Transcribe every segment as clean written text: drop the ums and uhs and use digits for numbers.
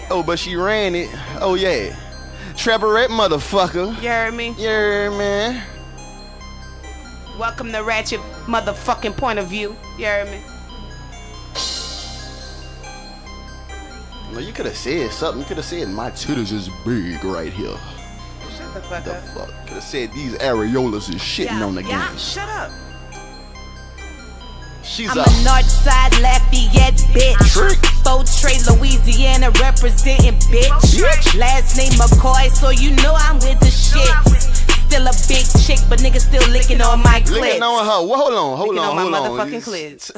Oh, but she ran it. Oh, yeah. Trapperette motherfucker. You heard me? Yeah, man. Welcome to Ratchet motherfucking point of view. You heard me? No, you could have said something. You could have said my titties is big right here. Shut the fuck up. Could have said these areolas is shitting on the game. Yeah, shut up. She's I'm a Northside Lafayette bitch. Trick. Trey, Louisiana representing bitch. Last name McCoy, so you know I'm with the shit. Still a big chick, but niggas still licking on my clits. Licking on her. Well, hold on. On my motherfucking clits.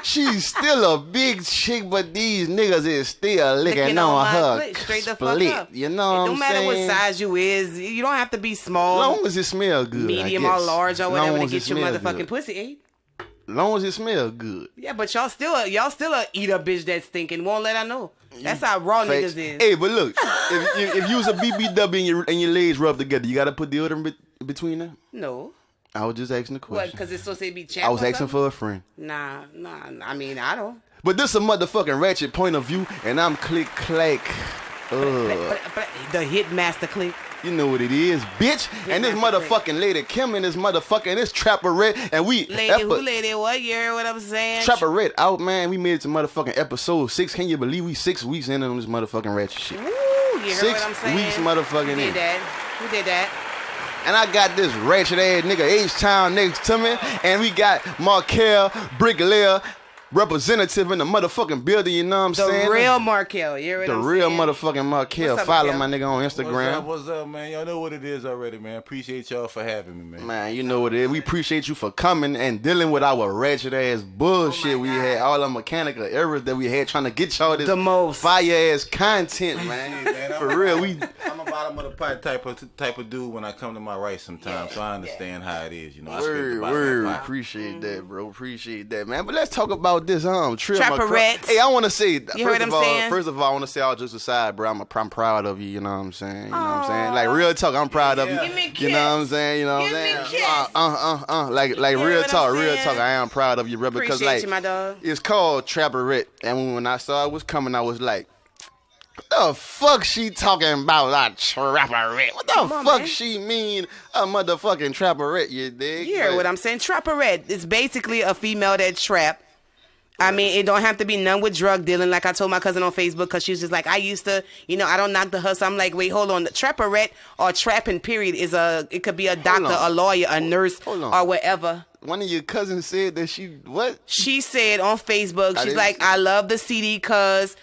She's still a big chick, but these niggas is still licking on her clit. Straight the fuck split. up. You know what I'm saying? It don't matter what size you is. You don't have to be small. Long as it smell good. Medium or large or whatever to get your motherfucking good. pussy ate. Long as it smell good. Yeah, but y'all still a eat a bitch that's stinking. Won't let her know. That's how raw niggas is. Hey, but look, if you was a BBW and your legs rubbed together, you gotta put deodorant between them? No. I was just asking the question. What? Because it's supposed to be chapped. I was asking for a friend. Nah. I mean, I don't. But this is a motherfucking Ratchet point of view, and I'm click clack. The hit master click. You know what it is, bitch. And this motherfucking lady Kim and this motherfucking this Trapperette and we lady what? You heard what I'm saying? Trapperette out, man. We made it to motherfucking episode 6. Can you believe we 6 weeks in on this motherfucking Ratchet shit? Ooh, you heard what I'm saying? 6 weeks motherfucking in. Who did that? And I got this ratchet ass nigga H-Town next to me, and we got Markell, Bricklayer, representative in the motherfucking building, you know what I'm saying? The real Markell, you hear what I'm saying? The real motherfucking Markell. Follow my nigga on Instagram. What's up, man? Y'all know what it is already, man. Appreciate y'all for having me, man. Man, you know what it is. We appreciate you for coming and dealing with our ratchet ass bullshit we had. All the mechanical errors that we had trying to get y'all this fire ass content, man. For real, I'm a bottom of the pipe type of dude when I come to my right sometimes, so I understand how it is, you know. Word. Appreciate that, bro. Appreciate that, man. But let's talk about this Trapperette. Hey, I want to say First of all, I want to say all just aside, bro. I'm proud of you. You know what I'm saying? You know what I'm saying? Like real talk, I'm proud of you. Give me a kiss. You know what I'm saying? You know what I'm saying? Like real talk. I am proud of you, bro. Because Appreciate like you, my dog. It's called Trapperette, and when I saw it was coming, I was like, what the fuck she talking about, like Trapperette? What the fuck she mean a motherfucking Trapperette, you dig? You hear what I'm saying? Trapperette is basically a female that trap. I mean, it don't have to be none with drug dealing, like I told my cousin on Facebook, because she was just like, I used to, I don't knock the hustle. I'm like, wait, hold on. The Trapperette or trapping period it could be a doctor, a lawyer, a nurse, or whatever. One of your cousins said that what? She said on Facebook, she's like, I love the CD because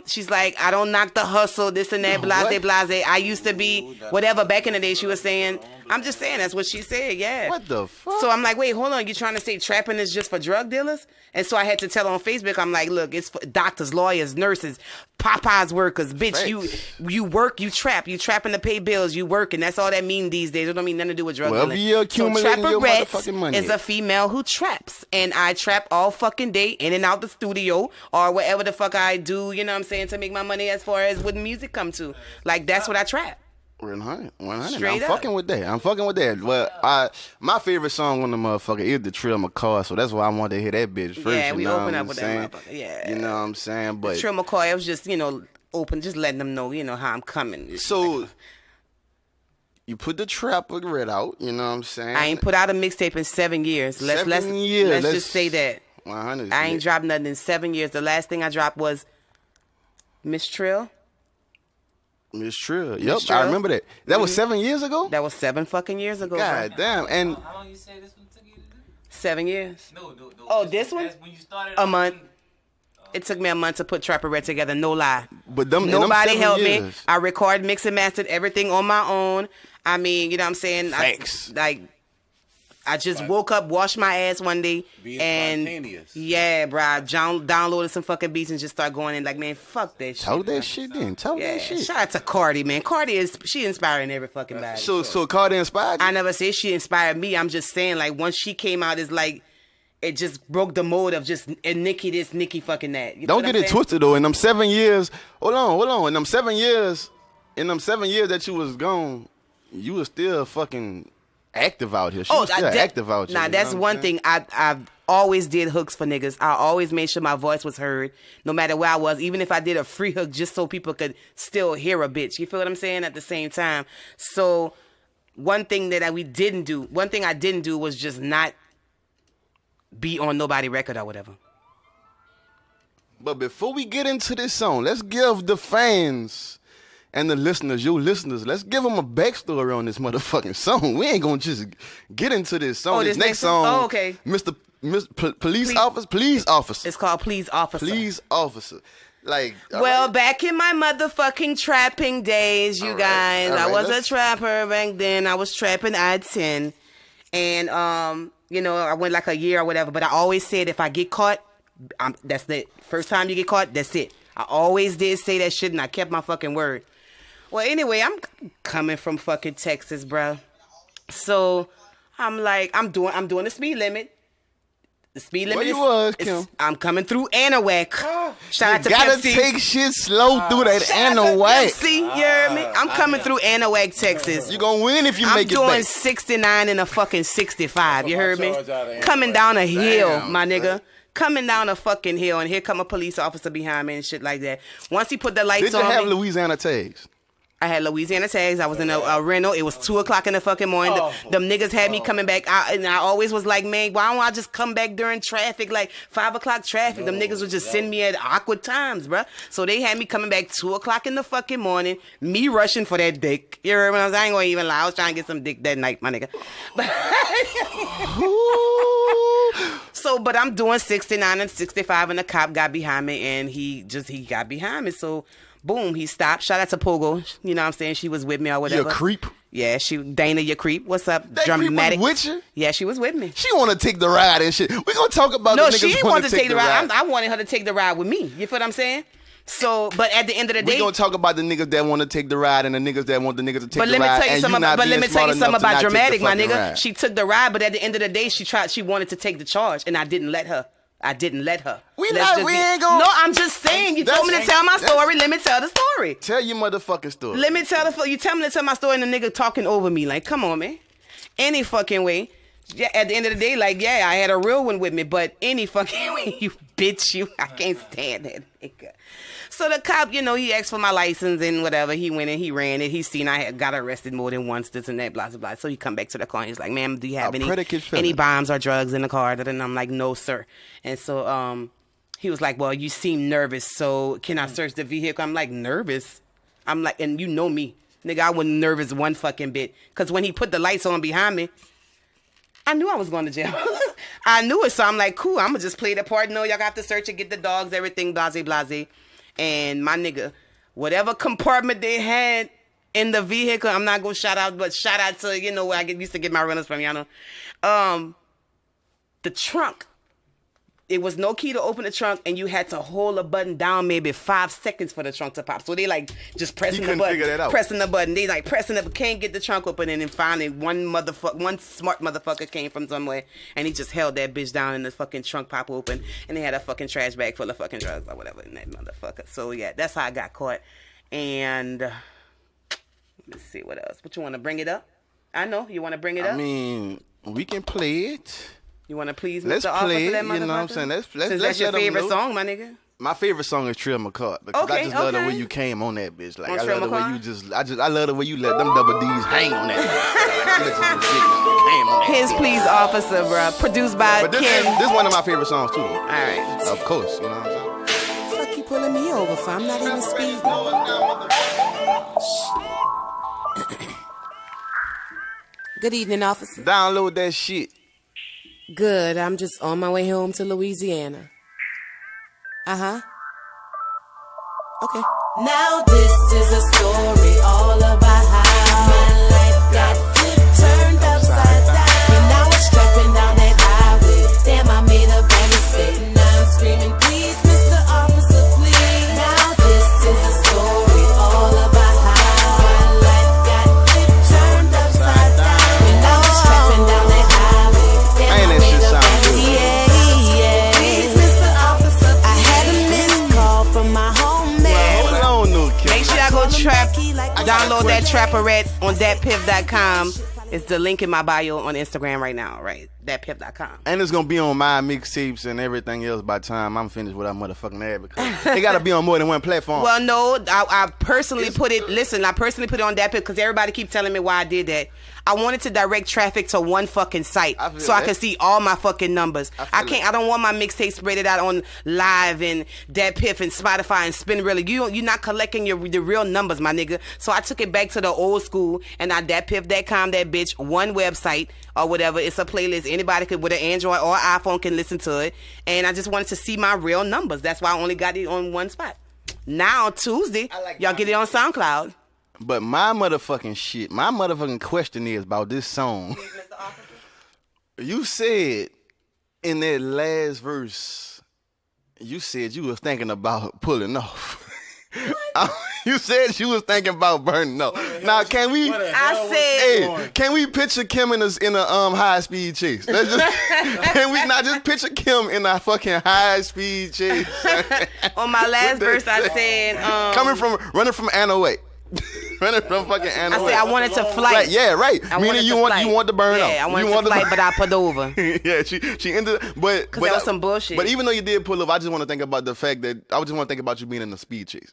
she's like, I don't knock the hustle, this and that, blase. I used to be whatever back in the day, she was saying. I'm just saying, that's what she said, yeah. What the fuck? So I'm like, wait, hold on, you trying to say trapping is just for drug dealers? And so I had to tell her on Facebook, I'm like, look, it's for doctors, lawyers, nurses, Popeyes workers, bitch, you work, you trapping to pay bills, you work, and that's all that mean these days. It don't mean nothing to do with drug dealing. You're accumulating your motherfucking money. Is a female who traps, and I trap all fucking day in and out the studio or whatever the fuck I do, you know what I'm saying, to make my money as far as what music come to. Like, that's what I trap. 100. Straight I'm fucking with that. Well, my favorite song on the motherfucker is the Trill McCoy, so that's why I wanted to hear that bitch first. Yeah, we open up with that motherfucker. Yeah, you know what I'm saying. But Trill McCoy, I was just open, just letting them know how I'm coming. So you put the Trapperette out, you know what I'm saying. I ain't put out a mixtape in 7 years. Let's just say that. 100. I ain't dropped nothing in 7 years. The last thing I dropped was Miss Trill. Miss Trill. Yep, I remember that. That was 7 years ago? That was 7 fucking years ago. God damn. And how long you say this one took you to do? 7 years. No. Oh, this one? When you started a month. It took me a month to put Trapperette together, no lie. But nobody helped me. I record, mix and mastered everything on my own. I mean, you know what I'm saying? Thanks. I just woke up, washed my ass one day, and yeah, bro, I downloaded some fucking beats and just start going in like, man, fuck that shit. Talk that shit then. Talk that shit. Shout out to Cardi, man. Cardi she inspiring every fucking body. So Cardi inspired you? I never said she inspired me. I'm just saying, like, once she came out, it's like, it just broke the mold of just Nicki this, Nicki fucking that. Don't get it twisted though. In them 7 years, hold on. In them 7 years that you was gone, you was still fucking active out here. She was still active out here. Nah, that's one thing. always did hooks for niggas. I always made sure my voice was heard, no matter where I was, even if I did a free hook just so people could still hear a bitch. You feel what I'm saying? At the same time. So one thing I didn't do was just not be on nobody record or whatever. But before we get into this song, let's give the fans and the listeners, let's give them a backstory on this motherfucking song. We ain't gonna just get into this song. This next song, oh, okay. Mr. Police Officer. It's called Please Officer. Please Officer. Like, back in my motherfucking trapping days, you guys, I was a trapper back then. I was trapping I-10. And, I went like a year or whatever, but I always said if I get caught, that's it. First time you get caught, that's it. I always did say that shit, and I kept my fucking word. Well, anyway, I'm coming from fucking Texas, bro. So I'm like, I'm doing the speed limit. The speed limit I'm coming through Anahuac. Shout out to gotta Pepsi. take shit slow through that Anahuac. See, you hear me? I'm coming through Anahuac, Texas. You gonna win if you make it back. I'm doing 69 and a fucking 65. You heard me? Coming down a hill, my nigga. Coming down a fucking hill, and here come a police officer behind me and shit like that. Once he put the lights on Did you have me, Louisiana tags? I had Louisiana tags. I was in a rental. It was 2:00 in the fucking morning. Them niggas had me coming back out, and I always was like, man, why don't I just come back during traffic, like 5:00 traffic? Them niggas would just send me at awkward times, bruh. So they had me coming back 2:00 in the fucking morning, me rushing for that dick. You heard me? I ain't gonna even lie. I was trying to get some dick that night, my nigga. But I'm doing 69 and 65, and the cop got behind me, and he got behind me. So, boom, he stopped. Shout out to Pogo. You know what I'm saying? She was with me or whatever. You a creep? Yeah, Dana, you creep. What's up? That Dramatic. creep was with you? Yeah, she was with me. She want to take the ride and shit. We're going to talk about the niggas she want wanted to take the ride. I wanted her to take the ride with me. You feel what I'm saying? So, but at the end of the day, we're going to talk about the niggas that want to take the ride and the niggas that want the niggas to take the ride. But let me tell you something about Dramatic, my nigga. Ride. She took the ride, but at the end of the day, she wanted to take the charge, and I didn't let her. We ain't gonna. No, I'm just saying. You told me to tell my story. Let me tell the story. Tell your motherfucking story. Let me tell you tell me to tell my story, and the nigga talking over me. Like, come on, man. Any fucking way. Yeah, at the end of the day, like, yeah, I had a real one with me, but any fucking way, you bitch, I can't stand that nigga. So the cop, he asked for my license and whatever. He went and he ran it. He seen I had got arrested more than once, this and that, blah, blah, blah. So he come back to the car and he's like, ma'am, do you have any bombs or drugs in the car? And I'm like, no, sir. And so he was like, well, you seem nervous, so can I search the vehicle? I'm like, nervous? I'm like, and you know me. Nigga, I wasn't nervous one fucking bit. Because when he put the lights on behind me, I knew I was going to jail. I knew it, so I'm like, cool, I'm going to just play the part. No, y'all got to search it, get the dogs, everything, blase, blase. And my nigga, whatever compartment they had in the vehicle, I'm not going to shout out, but shout out to, where I used to get my rentals from, y'all know. The trunk. It was no key to open the trunk, and you had to hold a button down maybe 5 seconds for the trunk to pop. So they like just pressing the button. Pressing the button. They like pressing it, but can't get the trunk open. And then finally one smart motherfucker came from somewhere, and he just held that bitch down, and the fucking trunk pop open, and they had a fucking trash bag full of fucking drugs or whatever in that motherfucker. So yeah, that's how I got caught. And let's see what else. What you want to bring it up? I know you want to bring it up. I mean, we can play it. You want to please Let's Mr. play Officer, that it, you know what I'm saying? Since that's your favorite song, my nigga. My favorite song is Trill McCart because I just love the way you came on that bitch. Like, I love the way you I love the way you let them double D's hang on that. His Please Officer, bro. Produced by Ken. This is one of my favorite songs too. All right. Of course, you know what I'm saying? Fuck you pulling me over for? I'm not even speeding. Good evening, officer. Download that shit. Good. I'm just on my way home to Louisiana. Uh-huh. Okay. Now this is a story all about how my life got flipped, turned upside down. When I was trapping down that highway, damn, I made a bad mistake. Now I'm screaming, please, Mr. Officer, please. Now this is a story all about how my life got flipped, turned upside down. When I was trapping down that highway, damn, I made a bad mistake. Please, Mr. Officer, I had a missed call from my homemade. Make sure y'all go download that Trapperette on thatpiff.com. It's the link in my bio on Instagram right now, right? thatpiff.com. And it's gonna be on my mixtapes and everything else by the time I'm finished with that motherfucking ad, because it gotta be on more than one platform. Well, no, I personally put it. Listen, I personally put it on that because everybody keep telling me why I did that. I wanted to direct traffic to one fucking site so I can see all my fucking numbers. I can't. I don't want my mixtape spread it out on Live and Dat Piff and Spotify and Spinrilla. You're not collecting the real numbers, my nigga. So I took it back to the old school and I datpiff.com that bitch, one website or whatever. It's a playlist. Anybody could with an Android or iPhone can listen to it. And I just wanted to see my real numbers. That's why I only got it on one spot. Now Tuesday, y'all get it on SoundCloud. But my motherfucking question is about this song. You said in that last verse, you said you was thinking about pulling off. You said you was thinking about burning up. Now, can we? Can we picture Kim in a high speed chase? Let's just, can we not just picture Kim in a fucking high speed chase? On my last verse, I said, running from Anna Way. Running from fucking Anna. I said I wanted to flight. Right, yeah, right. Meaning you want to burn up. Yeah, I wanted to flight, but I pulled over. Yeah, she ended. But that was some bullshit. But even though you did pull up, I just want to think about the fact that I just want to think about you being in a speed chase.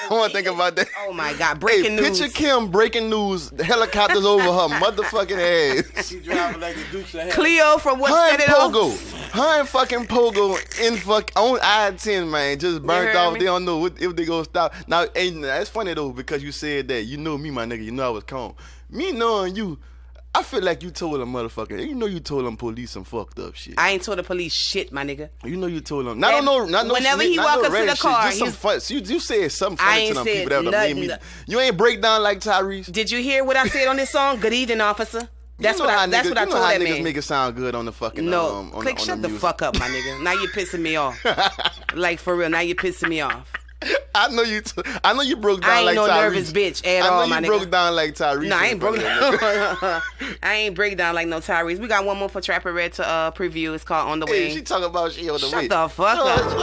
I want to think about that. Oh my God! Breaking news. Picture Kim breaking news. The helicopters over her motherfucking ass. She driving like a Dukes of Hazzard. Cleo from what set it off? Her and fucking Pogo on I-10, man, just burnt off. Me? They don't know if they gonna stop. Now, that's funny though, because you said that. You know me, my nigga. You know I was calm. Me knowing you, I feel like you told a motherfucker. You know you told them police some fucked up shit. I ain't told the police shit, my nigga. You know you told them. Not no. Whenever he walk up to the car, just some fun. You said something funny to them people that made me. You ain't break down like Tyrese. Did you hear what I said on this song? Good evening, officer. That's what I told that man. You know how niggas make it sound good on the fucking No, Click, shut the fuck up, my nigga. Now you're pissing me off. Like for real, now you're pissing me off. I know you broke down like Tyrese. I ain't no nervous bitch at all, my nigga. I know you broke down like Tyrese. No, I ain't broke down. I ain't break down like no Tyrese. We got one more for Trapperette to preview. It's called On the Way. Hey, she talking about she on the way. Shut the fuck up. She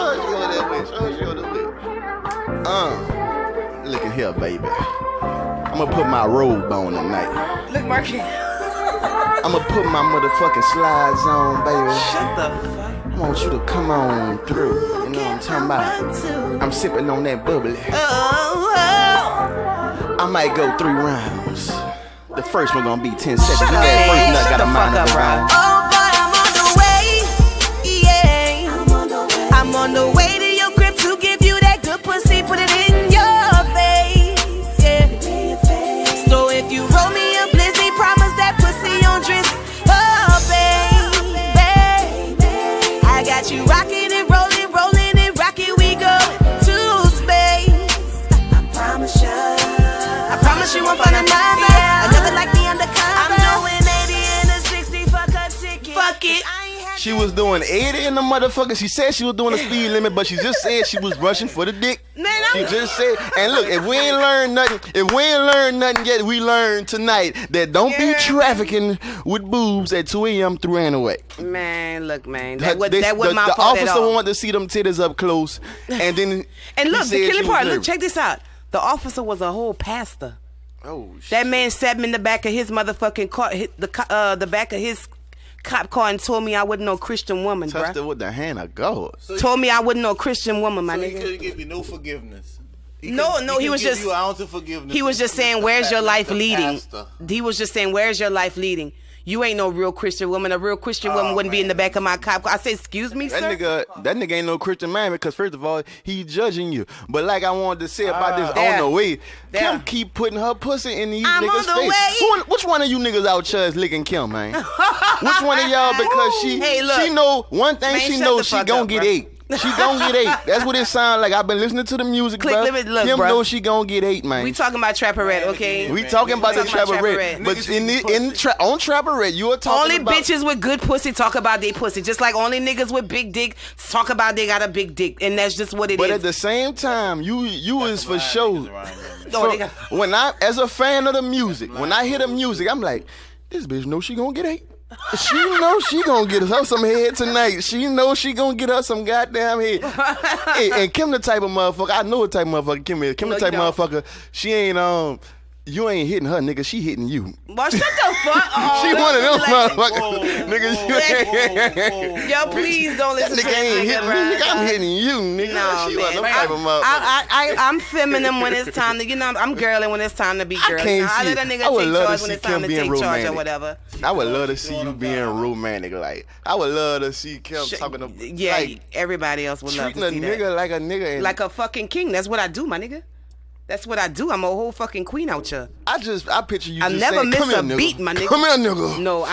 on the way. Look at here, baby. I'm gonna put my robe on tonight. Look, Markell. I'm gonna put my motherfucking slides on, baby. Shut the fuck. I want you to come on through. You know what I'm talking about? I'm sipping on that bubbly. I might go 3 rounds. The first one gonna be 10 seconds. Shut the fuck up, bro. Oh boy, I'm on the way. Yeah, I'm on the way to your crib to give you that good pussy. Put it in your face. Yeah. So if you roll me a blizzy, promise that pussy on drip. Oh baby, I got you rocking and rolling and rocking. We go to space. I promise you. I promise you I'm for the night. Another like me undercover. I'm doing 80 and a 60. Fuck a ticket. Fuck it. She was doing 80 in the motherfucker. She said she was doing a speed limit, but she just said she was rushing for the dick. She just said, and look, if we ain't learned nothing yet, we learned tonight that don't be trafficking with boobs at 2 a.m. through Anaway. Man, look, man, that was my the fault at officer all. wanted to see them titties up close, and then and look, the killing part. Look, nervous. check this out. The officer was a whole pastor. Oh shit. That man sat me in the back of his motherfucking car, hit the back of his cop car, and told me I wasn't no Christian woman, bro. Touched it with the hand of God. Told me I wasn't no Christian woman, my So nigga. he couldn't give you no forgiveness. He was just. You an ounce of forgiveness. He was just saying, "Where's your life leading?" Pastor. He was just saying, "Where's your life leading?" You ain't no real Christian woman. A real Christian woman wouldn't be in the back of my cop car. I said, "Excuse me, sir." That nigga ain't no Christian man, because first of all, he judging you. But like I wanted to say about this on the way, Kim keep putting her pussy in these niggas' face. Which one of you niggas out here is licking Kim, man? Which one of y'all? Because she know one thing. She knows she gonna get 8. She gonna get 8. That's what it sounds like. I've been listening to the music, bro. Kim knows she gonna get 8, man. We talking about Trapperette, okay? We talking about the Trapperette. But on Trapperette, you are talking about... Only bitches with good pussy talk about their pussy. Just like only niggas with big dick talk about they got a big dick. And that's just what it is. But at the same time, you is for sure. When as a fan of the music, when I hear the music, I'm like, this bitch knows she gonna get 8. She knows she gonna get her some head tonight. She knows she gonna get her some goddamn head. Hey, and Kim the type of motherfucker. I know what type of motherfucker Kim is. Kim the type of motherfucker. She ain't You ain't hitting her, nigga. She hitting you. Well, shut the fuck up. She one of them like, motherfuckers. Nigga, yo, please don't listen to nigga ain't this hitting me. nigga, Nigga, I'm hitting you, nigga. No, she man. one of them type of motherfuckers. I'm feminine when it's time to, I'm girling when it's time to be girl. I let a nigga take charge when it's time to take charge or whatever. I would love to see you being romantic. Like, I would love to see Kim talking to, yeah, like, everybody else would love to see that. Treating a nigga like a nigga. Like a fucking king. That's what I do, my nigga. That's what I do. I'm a whole fucking queen out here. I picture you I just never saying, miss come a here, beat, nigga. my nigga. Come here, nigga. No,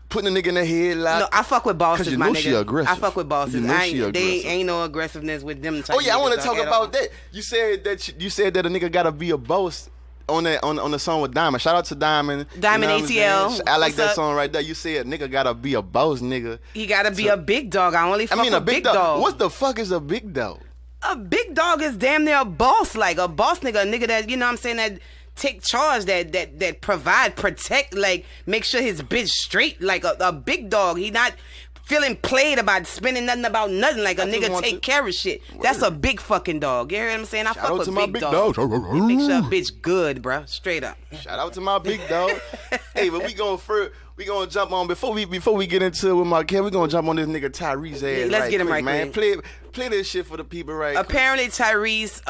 Putting a nigga in the head like. No, I fuck with bosses, you my know nigga. she aggressive. I fuck with bosses. You know she aggressive. They ain't no aggressiveness with them type. Oh yeah, I want to talk about all. that. You said that a nigga gotta be a boss on the song with Diamond. Shout out to Diamond. Diamond ATL. I like that song right there. You said nigga gotta be a boss, nigga. He gotta be a big dog. I only fuck with a big dog. What the fuck is a big dog? A big dog is damn near a boss, like a boss nigga, a nigga that, you know what I'm saying, that take charge, that provide, protect, like make sure his bitch straight, like a big dog. He not feeling played about spending nothing about nothing, like a nigga take care of shit. Word. That's a big fucking dog. You hear what I'm saying? I fuck with big dogs. He make sure a bitch good, bro. Straight up. Shout out to my big dog. Hey, but we gonna jump on before we get into it with Markell. We gonna jump on this nigga Tyrese ass. Let's get him quick, right, man. Play this shit for the people, right? Apparently, Tyrese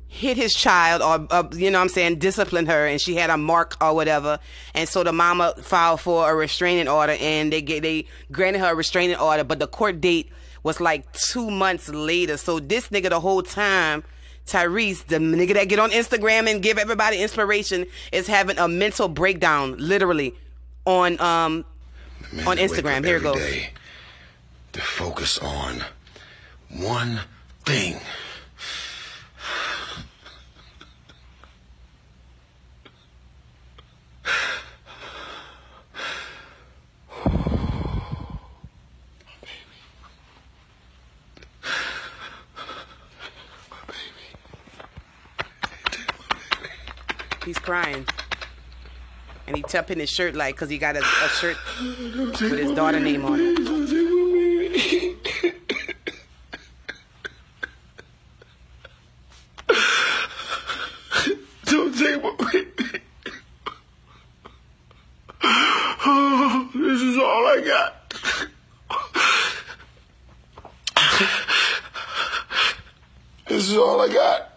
hit his child, or you know what I'm saying, disciplined her, and she had a mark or whatever, and so the mama filed for a restraining order, and they granted her a restraining order, but the court date was like 2 months later. So this nigga the whole time, Tyrese, the nigga that get on Instagram and give everybody inspiration, is having a mental breakdown, literally, on Instagram. Here it goes. To focus on one thing. He's crying. And he tucking his shirt, like, because he got a shirt with his daughter name on it. Don't take my baby. Oh, this is all I got. This is all I got.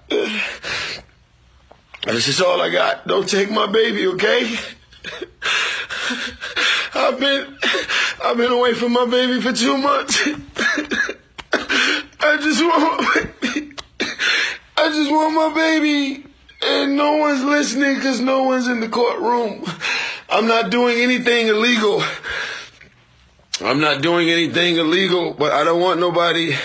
This is all I got. Don't take my baby, okay? I've been away from my baby for 2 months. I just want my baby, and no one's listening because no one's in the courtroom. I'm not doing anything illegal. But I don't want nobody.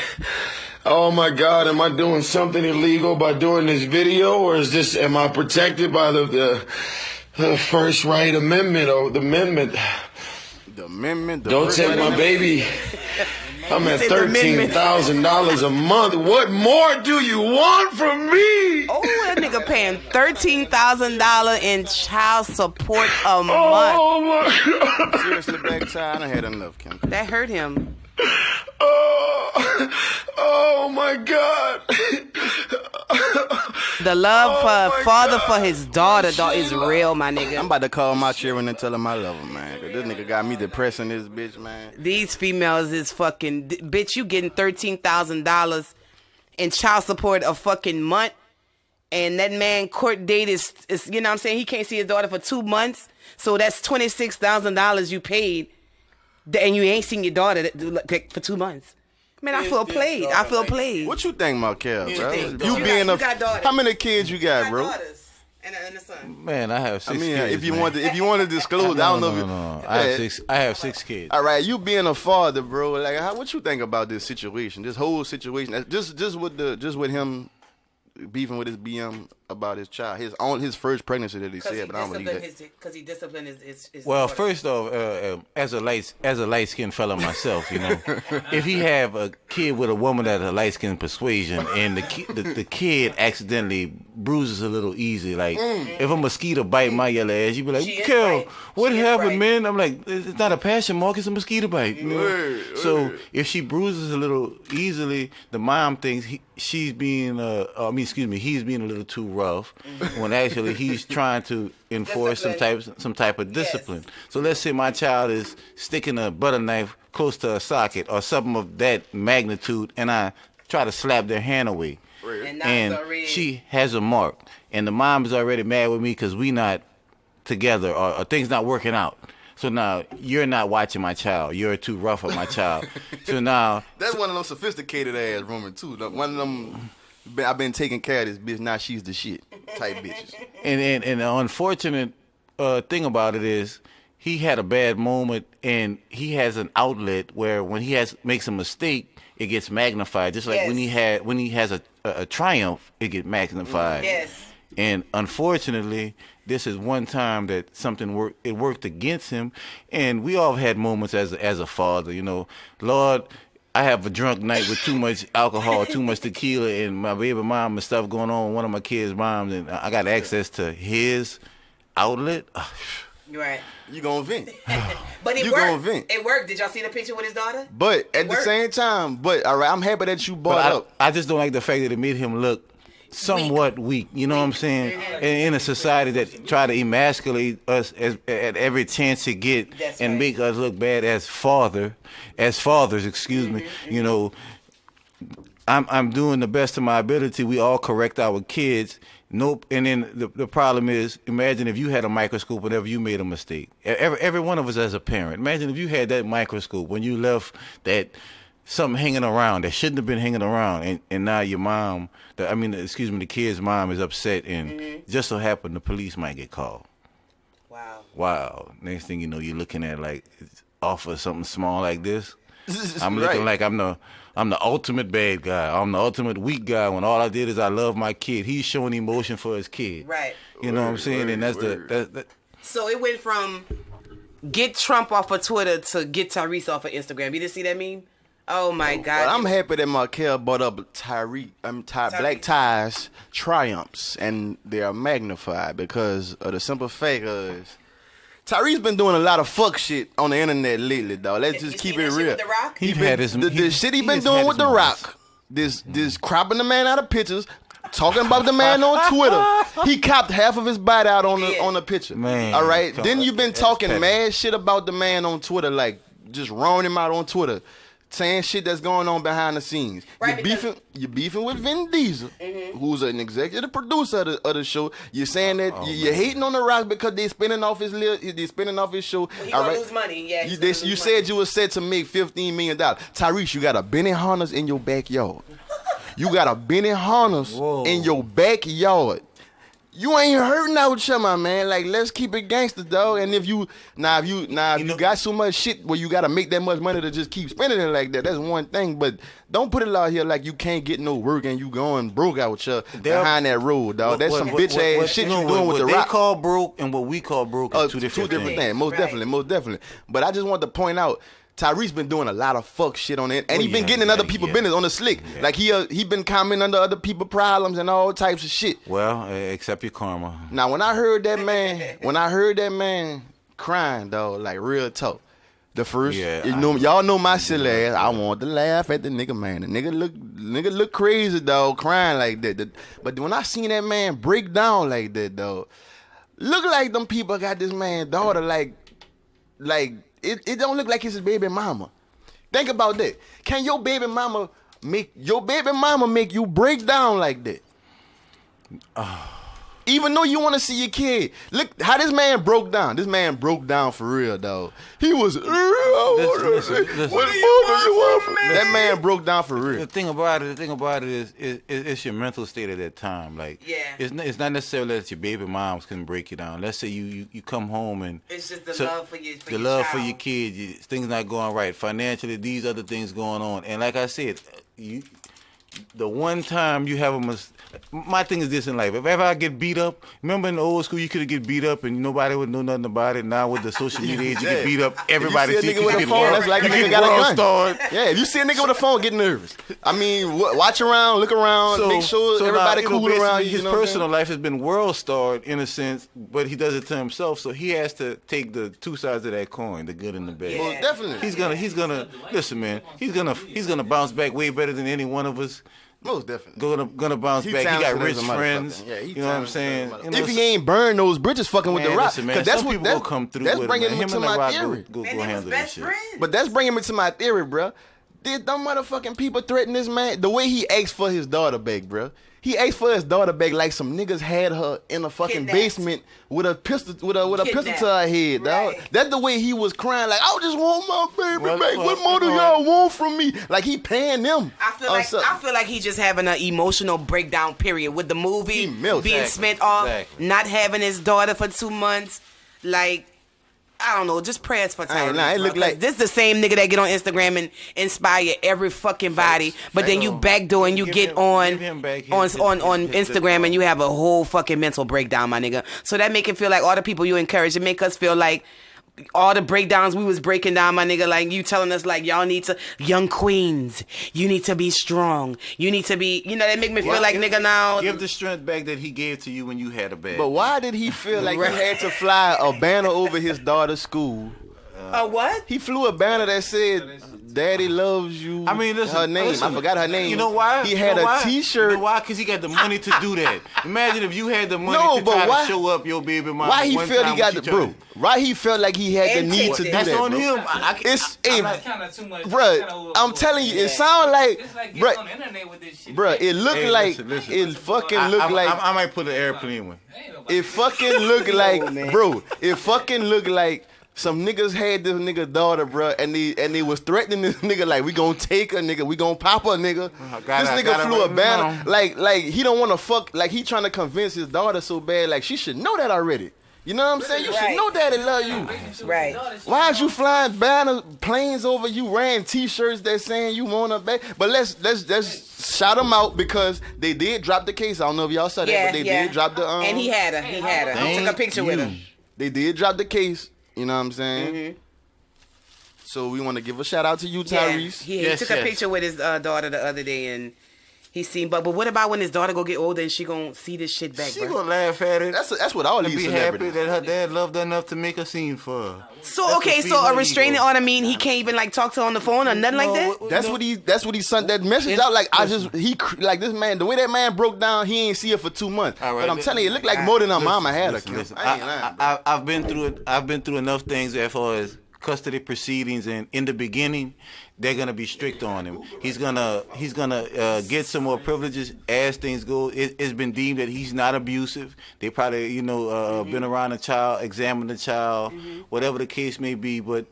Oh my God, am I doing something illegal by doing this video, or am I protected by the First Right Amendment or the amendment? The amendment. Don't take my baby. I'm at $13,000 a month. What more do you want from me? Oh, that nigga paying $13,000 in child support a month. Oh my God. Seriously, back time, I done had enough, Kim. That hurt him. Oh my God. The love for a father for his daughter is real, my nigga. I'm about to call my children and tell them I love them, man. Cause this nigga got me depressing this bitch, man. These females is fucking... Bitch, you getting $13,000 in child support a fucking month, and that man court date is, you know what I'm saying, he can't see his daughter for 2 months, so that's $26,000 you paid, and you ain't seen your daughter for 2 months. Man, I feel played. What you think, Markell, bro? You being got daughters. How many kids you got, bro? Daughters and a son. Man, I have 6 kids. if you want to disclose, I don't know. No. I have 6 kids. All right, you being a father, bro. Like, what you think about this situation? This whole situation, just with him beefing with his BM about his child, his first pregnancy that he said, but I don't believe that. Because he disciplined his well, daughter. first off, as a light skinned fella myself, you know, if he have a kid with a woman that's a light skinned persuasion, and the kid accidentally bruises a little easy, like if a mosquito bite my yellow ass, you be like, Kel, what happened, man? I'm like, it's not a passion mark, it's a mosquito bite. You know? So if she bruises a little easily, the mom thinks she's being, he's being a little too rough when actually he's trying to enforce some type of discipline. Yes. So let's say my child is sticking a butter knife close to a socket or something of that magnitude, and I try to slap their hand away. And she has a mark, and the mom is already mad with me because we not together or things not working out. So now you're not watching my child. You're too rough on my child. So now that's one of them sophisticated ass women too. One of them. I've been taking care of this bitch. Now she's the shit type bitches. And the unfortunate thing about it is he had a bad moment, and he has an outlet where when he makes a mistake, it gets magnified. Just like when he has a triumph, it gets magnified. Yes. And unfortunately, this is one time that something worked against him, and we all have had moments as a father. You know, Lord, I have a drunk night with too much alcohol, too much tequila, and my baby mom and stuff going on with one of my kids' moms, and I got access to his outlet. Right. You gonna vent. But it You worked. gonna vent. It worked. Did y'all see the picture with his daughter? But at the same time, all right, I'm happy that you brought But up. I just don't like the fact that it made him look somewhat weak. You know what I'm saying? In a society that try to emasculate us at every chance to get and make us look bad as fathers, excuse me. You know, I'm doing the best of my ability. We all correct our kids. Nope. And then the problem is, imagine if you had a microscope whenever you made a mistake. Every one of us as a parent. Imagine if you had that microscope when you left that something hanging around that shouldn't have been hanging around, and now your mom, the kid's mom is upset, and just so happened the police might get called. Wow. Next thing you know, you're looking at like off of something small like this. I'm looking like I'm the ultimate bad guy. I'm the ultimate weak guy when all I did is I love my kid. He's showing emotion for his kid. Right. You know what I'm saying? And that's the So it went from get Trump off of Twitter to get Tyrese off of Instagram. You didn't see that meme? Oh my God! Well, I'm happy that Markell brought up Black Ties triumphs, and they are magnified because of the simple fact is Tyrese been doing a lot of fuck shit on the internet lately, dog. Let's just keep it real. With The Rock? The shit he been doing with The Rock. This cropping the man out of pictures, talking about the man on Twitter. He copped half of his bite out on the picture. Man, all right. Then you've been talking mad shit about the man on Twitter, like just rowing him out on Twitter, saying shit that's going on behind the scenes. Right, you're beefing with Vin Diesel, who's an executive producer of the show. You're saying that you're hating on The Rock because they're spinning off his show. Well, he gonna lose money. Yeah. You said you were set to make $15 million. Tyrese, you got a Benihana's in your backyard. You got a Benihana's in your backyard. You ain't hurting out your my man. Like, let's keep it gangster, dog. And if you got so much shit where you gotta make that much money to just keep spending it like that, that's one thing. But don't put it out here like you can't get no work and you going broke out your behind that road, dog. That's some bitch ass shit you doing with The Rock. What they call broke and what we call broke is two different things. Most definitely. But I just want to point out, Tyrese been doing a lot of fuck shit on it, and he been getting in other people's business on the slick. Yeah. Like he been commenting under other people's problems and all types of shit. Well, accept your karma. Now, when I heard that man crying, dog, like real talk, the first, y'all know my silly ass. I want to laugh at the nigga, man. The nigga look crazy, dog, crying like that. But when I seen that man break down like that, dog, look like them people got this man daughter like. It don't look like it's his baby mama. Think about that. Can your baby mama make you break down like that? Even though you want to see your kid. Look how this man broke down. This man broke down for real, dog. He was listen. That man broke down for real. The thing about it is it's your mental state at that time. Like, it's not necessarily that your baby moms can break you down. Let's say you come home and it's just the love for your for your kid. Things not going right financially. These other things going on. And like I said, the one time you have my thing is this in life. If ever I get beat up, remember in the old school you could get beat up and nobody would know nothing about it. Now with the social media age, you get beat up. Everybody see a nigga with a phone, that's like a nigga got a gun. Yeah, if you see a nigga with a phone, get nervous. I mean, watch around, look around, make sure everybody cool around you. His personal life has been world starred in a sense, but he does it to himself, so he has to take the two sides of that coin, the good and the bad. Well, definitely. He's gonna listen, man. He's gonna bounce back way better than any one of us Most definitely. Gonna bounce back. He got talented rich as a friends. motherfucker. Yeah, you know what I'm saying? You know, if he ain't burned those bridges fucking with man, the Rock. listen, man, that's some what people that's, will come through that's with bringing it, man. me Him to and the my Rock theory. go Man, they was handle this best shit. friends. But that's bringing me to my theory, bruh. Did them motherfucking people threaten this man? The way he asked for his daughter back, bruh. He asked for his daughter back like some niggas had her in a fucking Kidnapped. basement with a pistol with a pistol to her head, dog. Right. That's the way he was crying, like, I just want my baby Well, back. well, What more do well, y'all want from me? Like he paying them. I feel like he just having an emotional breakdown period with the movie He melts. being Exactly, spent off, exactly. not having his daughter for 2 months. Like, I don't know, just prayers for I ain't Tyrese. lying, it bro, look 'cause like- this the same nigga that get on Instagram and inspire every fucking body, but then you backdoor and you Give get him- on give him back his- on his- Instagram and you have a whole fucking mental breakdown, my nigga. So that make it feel like all the people you encourage, it make us feel like all the breakdowns we was breaking down, my nigga, like you telling us like y'all need to, young queens, you need to be strong, you need to be, you know, that make me feel like nigga now. Give the strength back that he gave to you when you had a bad. But why did he feel like he had to fly a banner over his daughter's school? What? He flew a banner that said, Daddy loves you. I mean, listen, her name. listen. I forgot her name. You know why? He had a T-shirt. You know why? Because he got the money to do that. Imagine if you had the money No, to but try why- to show up your baby mama. Why he one felt time he got when the she bro? turned- Why he felt like he had the And need to do That's that, on bro? him. It's That's kind of too much. bruh. I'm telling you, it sound like, It's like getting on bruh, the internet with this shit. bruh. It looked Hey, like listen. it fucking looked like I might put an airplane one. Ain't nobody- it fucking looked like, bro. It fucking looked like. Some niggas had this nigga daughter, bruh, and they was threatening this nigga like, we gonna take a nigga, we gonna pop a nigga. This nigga flew a banner, like he don't want to fuck, like he trying to convince his daughter so bad, like she should know that already. You know what I'm saying? You should Right. know Daddy love you. Right. Why is you flying planes over you, wearing T-shirts that saying you want her back? But let's shout them out because they did drop the case. I don't know if y'all saw that, but they did drop the and he had her. He took a picture with her. They did drop the case. You know what I'm saying? So we want to give a shout out to you, Tyrese. He Yes, took a yes. picture with his daughter the other day, and he seen. But what about when his daughter go get older and she gonna see this shit back, She bro? gonna laugh at it. That's what all and these be happy celebrities. that her dad loved her enough to make a scene for her. So That's okay, the so a female restraining ego. order mean he can't even like talk to her on the phone or nothing like that. That's what he sent that message out. Like like this man, the way that man broke down, he ain't see her for 2 months. All right, But I'm telling you, it looked like more than her mama had her. Listen, I ain't lying, bro. I've been through it. I've been through enough things as far as custody proceedings, and in the beginning, they're gonna be strict on him. He's gonna get some more privileges as things go. It's been deemed that he's not abusive. They probably been around a child, examined the child, whatever the case may be. But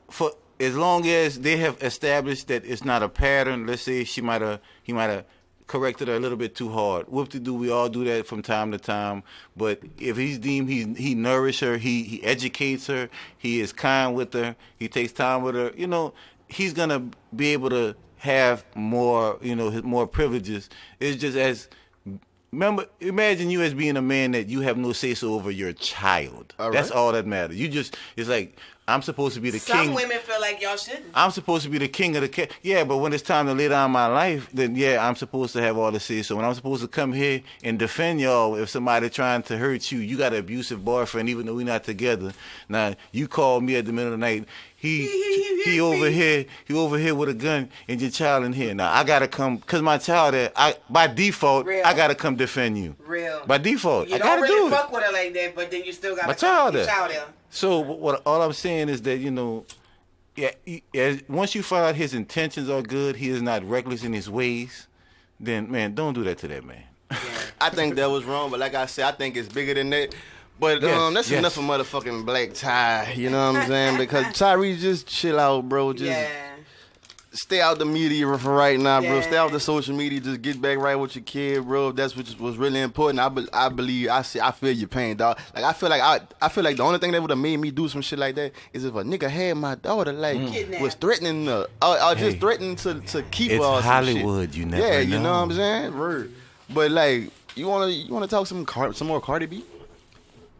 for as long as they have established that it's not a pattern, let's say he might have corrected her a little bit too hard. Whoop-de-doo, we all do that from time to time. But if he's deemed he nourishes her, he educates her, he is kind with her, he takes time with her, he's gonna be able to have more, more privileges. It's just imagine you as being a man that you have no say-so over your child. All That's right. all that matters. It's like, I'm supposed to be the king. Some women feel like y'all shouldn't. I'm supposed to be the king of the cat. Yeah, but when it's time to lay down my life, then yeah, I'm supposed to have all the say. So when I'm supposed to come here and defend y'all, if somebody trying to hurt you, you got an abusive boyfriend, even though we're not together. Now you call me at the middle of the night. He over here with a gun and your child in here. Now I gotta come because my child there. By default, Real. I gotta come defend you. Real. By default, You I don't gotta really do fuck it. with her like that, but then you still got My child there. there. So all I'm saying is that once you find out his intentions are good, he is not reckless in his ways, then man, don't do that to that man. I think that was wrong, but like I said, I think it's bigger than that. But that's yes. enough for motherfucking Black Ty. You know what I'm saying? Because Tyrese, just chill out, bro. Just stay out the media for right now, bro. Stay out the social media. Just get back right with your kid, bro. That's what was really important. I believe. I feel your pain, dog. Like I feel like the only thing that would have made me do some shit like that is if a nigga had my daughter, like was threatening her, or just threatening to keep her. It's Or some Hollywood, shit. you never Yeah, you know know. what I'm saying? Word. But like, you wanna talk some more Cardi B?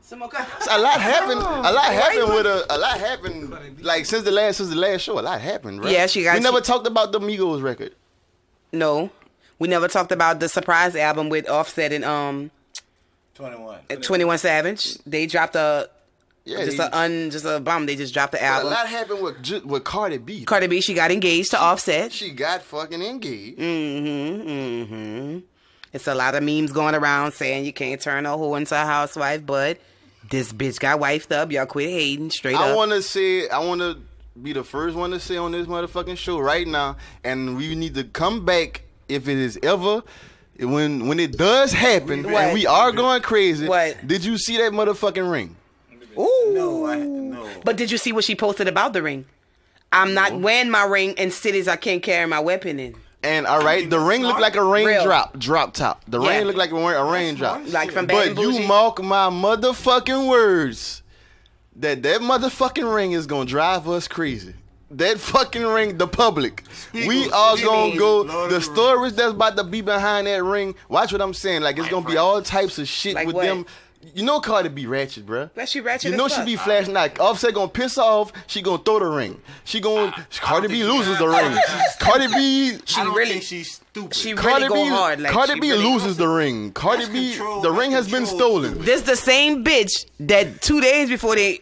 Some more kind A lot happened. A lot happened. Like since the last show, a lot happened, right? Yeah, she got- We never talked about the Migos record. No, we never talked about the surprise album with Offset and 21 Savage. They dropped just a bomb. They just dropped the A album. lot happened with Cardi B. Cardi B, she got engaged to Offset. She got fucking engaged. It's a lot of memes going around saying you can't turn a hoe into a housewife, but this bitch got wifed up. Y'all quit hating straight up. I want to be the first one to say on this motherfucking show right now, and we need to come back if it is ever, when it does happen, and we are going crazy. What? Did you see that motherfucking ring? Ooh. No. But did you see what she posted about the ring? I'm not wearing my ring in cities I can't carry my weapon in. And all right, the ring looked like a raindrop, drop top. The Yeah. ring looked like a raindrop. Like from Bad But and you Bougie. mark my motherfucking words that motherfucking ring is gonna drive us crazy. That fucking ring, the public. We are gonna go. The stories that's about to be behind that ring. Watch what I'm saying. Like it's gonna be all types of shit Like with what? them. You know Cardi be ratchet, bruh. That she ratchet You know as she fuck. be flashing like Offset gonna piss off. She gonna throw the ring. Cardi B loses the ring. Cardi B. I don't really- think she's stupid. She Cardi really B, go hard. Like, Cardi she B really- loses the ring. Cardi B, control. the ring That's has been control. stolen. This the same bitch that 2 days before they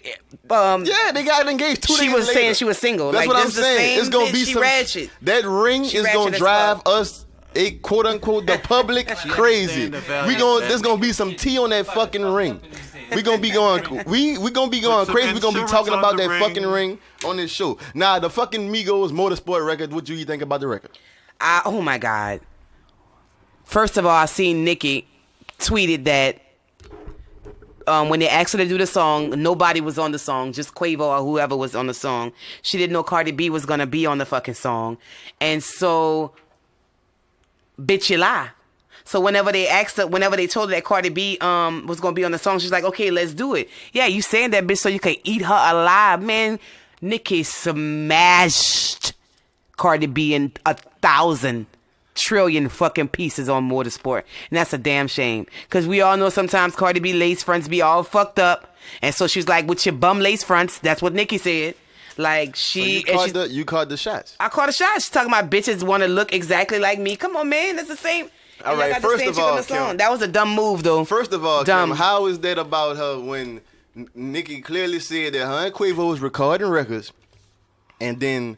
Yeah, they got engaged 2 days she was later. saying she was single. That's Like, what I'm this the saying. same It's gonna bitch. be She some ratchet. That ring She is ratchet gonna as drive fuck. us, quote unquote, the public crazy. understand the value of There's that. gonna be some tea on that fucking ring. We gonna be going crazy. We gonna be insurance talking on about the that ring. fucking ring on this show. Now the fucking Migos Motorsport record. What do you think about the record? Oh my God. First of all, I seen Nicki tweeted that when they asked her to do the song, nobody was on the song, just Quavo or whoever was on the song. She didn't know Cardi B was gonna be on the fucking song. And so, bitch, you lie. So whenever they told her that Cardi B was gonna be on the song, she's like, okay, let's do it. Yeah, you saying that bitch so you can eat her alive. Man, Nicki smashed Cardi B in 1,000 trillion fucking pieces on Motorsport. And that's a damn shame. Because we all know sometimes Cardi B lace fronts be all fucked up. And so she's like, with your bum lace fronts, that's what Nicki said. Like, You caught the shots. I caught a shot. She's talking about bitches want to look exactly like me. Come on, man. That's the same. All Y'all right, got the first same of chick on all, the song. Kim. That was a dumb move, though. First of all, Dumb. Kim, how is that about her when Nicki clearly said that her and Quavo was recording records, and then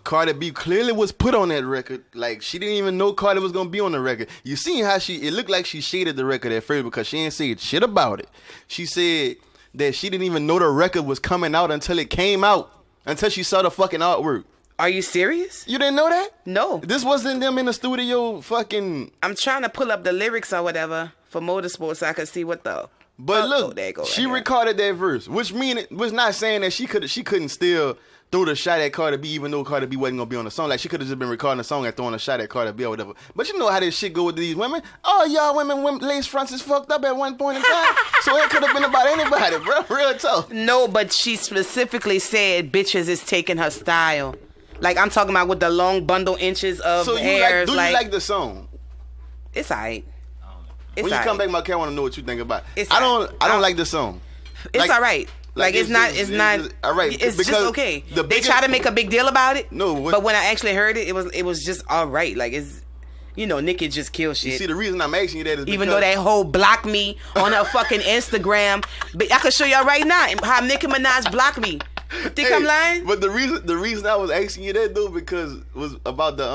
Cardi B clearly was put on that record. Like, she didn't even know Cardi was going to be on the record. You seen how it looked like she shaded the record at first because she didn't say shit about it. She said that she didn't even know the record was coming out until it came out, until she saw the fucking artwork. Are you serious? You didn't know that? No. This wasn't them in the studio fucking... I'm trying to pull up the lyrics or whatever for Motorsport so I can see what the... But Oh, look, there you go, right she here. recorded that verse, which was not saying that she couldn't still throw the shot at Cardi B, even though Cardi B wasn't gonna be on the song. Like, she could have just been recording the song and throwing a shot at Cardi B or whatever. But you know how this shit go with these women. Oh, y'all women lace fronts is fucked up at one point in time, so it could have been about anybody, bro. Real tough. No, but she specifically said bitches is taking her style. Like, I'm talking about with the long bundle inches of So hair. you like the song? It's alright. It's When you alright. come back, Markell, I want to know what you think about it. It's I alright. don't like the song. It's Like- alright. Like, it's not all right. It's just because okay. the They biggest- try to make a big deal about it. No, but when I actually heard it, it was just alright. Like, it's, you know, Nicki just kills shit. You see, the reason I'm asking you that is because... Even though that hoe blocked me on her fucking Instagram. But I can show y'all right now how Nicki Minaj blocked me. Think I'm lying? But the reason I was asking you that though because was about the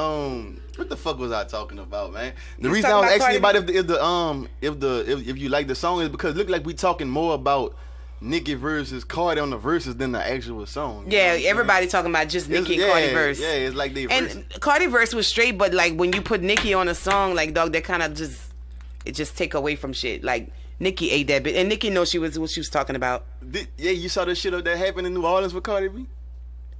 what the fuck was I talking about, man? The You reason I was talking asking you about about if you like the song is because it looked like we talking more about Nicki versus Cardi on the verses than the actual song. You know Yeah, what I'm saying? everybody talking about just Nicki and Cardi verse. Yeah, it's like they verse. And Cardi verse was straight, but like when you put Nicki on a song, like dog, that kind of just take away from shit. Like Nicki ate that bit, and Nicki knows what she was talking about. Yeah, you saw the shit that happened in New Orleans with Cardi B?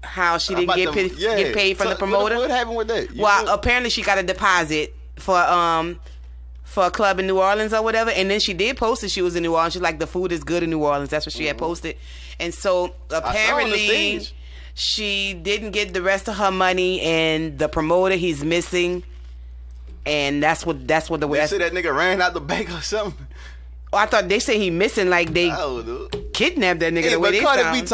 How she didn't About get the- get paid from So the promoter. What happened with that? You Well, know? apparently she got a deposit for a club in New Orleans or whatever, and then she did post that she was in New Orleans. She's like, the food is good in New Orleans. That's what she had posted, and so on the apparently stage. she didn't get the rest of her money, and the promoter he's missing, and that's what the way. They say that nigga ran out the bank or something. I thought they say he missing, like they I don't know. kidnapped that nigga. Hey, the way but they Cardi sound. B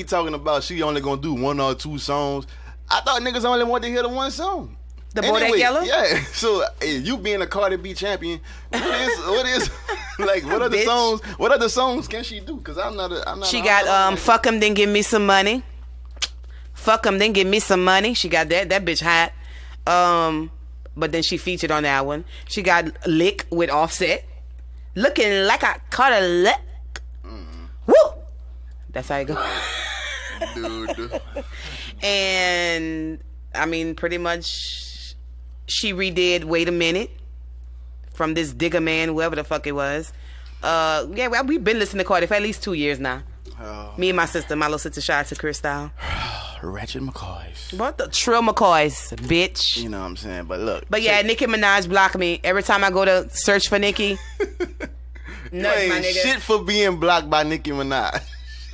talking about she only gonna do 1 or 2 songs. I thought niggas only want to hear the one song. The Bodak Yellow? Yeah. So hey, you being a Cardi B champion, what is like what other Bitch. songs? What other songs can she do? Because I'm not. She got fuck him, then give me some money. Fuck him, then give me some money. She got that bitch hot. but then she featured on that one. She got Lick with Offset. Looking like I caught a lick. Woo! That's how it goes. Dude. And, I mean, pretty much, she redid Wait a Minute from this Digger Man, whoever the fuck it was. Yeah, well, we've been listening to Cardi for at least 2 years now. Me and my little sister, shout out to Crystal. Ratchet McCoys. What the Trill McCoys, bitch. You know what I'm saying? But look. But yeah, Nicki Minaj blocked me. Every time I go to search for Nicki, You ain't shit for being blocked by Nicki Minaj.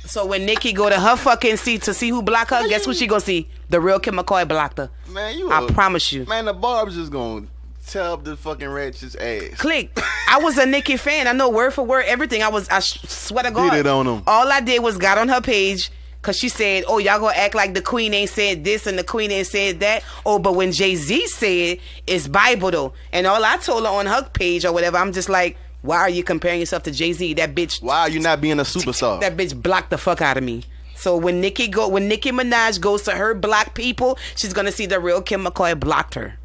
So when Nicki go to her fucking seat to see who blocked her, guess what she gonna see? The real Kim McCoy blocked her. Man, I promise you. Man, the Barb's just gonna tear up the fucking Ratchet's ass. Click. I was a Nicki fan. I know word for word everything. I swear to God. Did it on him. All I did was got on her page because she said, oh, y'all gonna act like the queen ain't said this and the queen ain't said that. Oh, but when Jay-Z said, it's Bible though. And all I told her on her page or whatever, I'm just like, why are you comparing yourself to Jay-Z? That bitch. Why are you not being a superstar? That bitch blocked the fuck out of me. So when Nicki Minaj goes to her black people, she's gonna see the real Kim McCoy blocked her.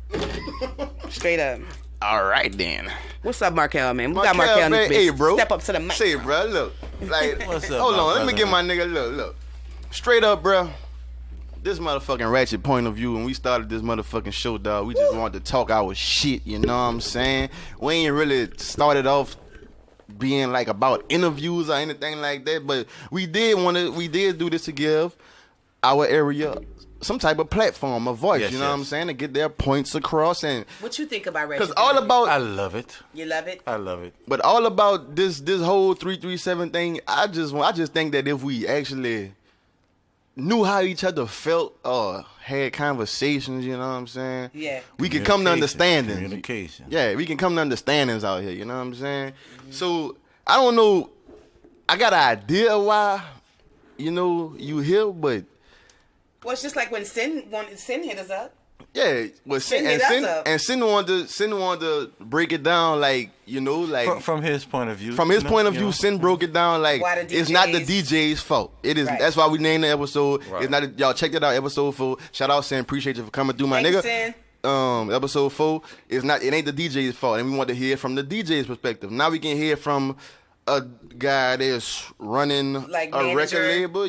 Straight up. All right then. What's up, Markell, man? We got Markell in this bitch. Hey, bro. Step up to the mic. Say, bro, look. Like, What's up, hold on, brother? let me get my nigga. Look. Straight up, bro. This motherfucking Ratchet point of view, when we started this motherfucking show, dog, we just wanted to talk our shit. You know what I'm saying? We ain't really started off being like about interviews or anything like that, but we did do this to give our area some type of platform, a voice, Yes, you know what I'm saying, to get their points across. And What you think about Ratchet? because all about I love it. You love it? I love it. but all about this whole 337 thing, I just think that if we actually knew how each other felt or had conversations, you know what I'm saying? Yeah. We could come to understandings. Communication. Yeah, we can come to understandings out here, you know what I'm saying? So, I don't know, I got an idea why, you here, but Well, it's just like when Sin hit us up. yeah, well, Sin wanted to break it down like, like From his point of view. from his point of view, Sin broke it down like Why the it's not the DJs? DJ's fault. It is. Right. That's why we named the episode. Right. It's not. Y'all check that out. Episode 4. Shout out Sin. Appreciate you for coming through, my Thank you, nigga. Sin. Episode 4 is not. It ain't the DJ's fault, and we want to hear from the DJ's perspective. Now we can hear from a guy that's running Like a manager. record label.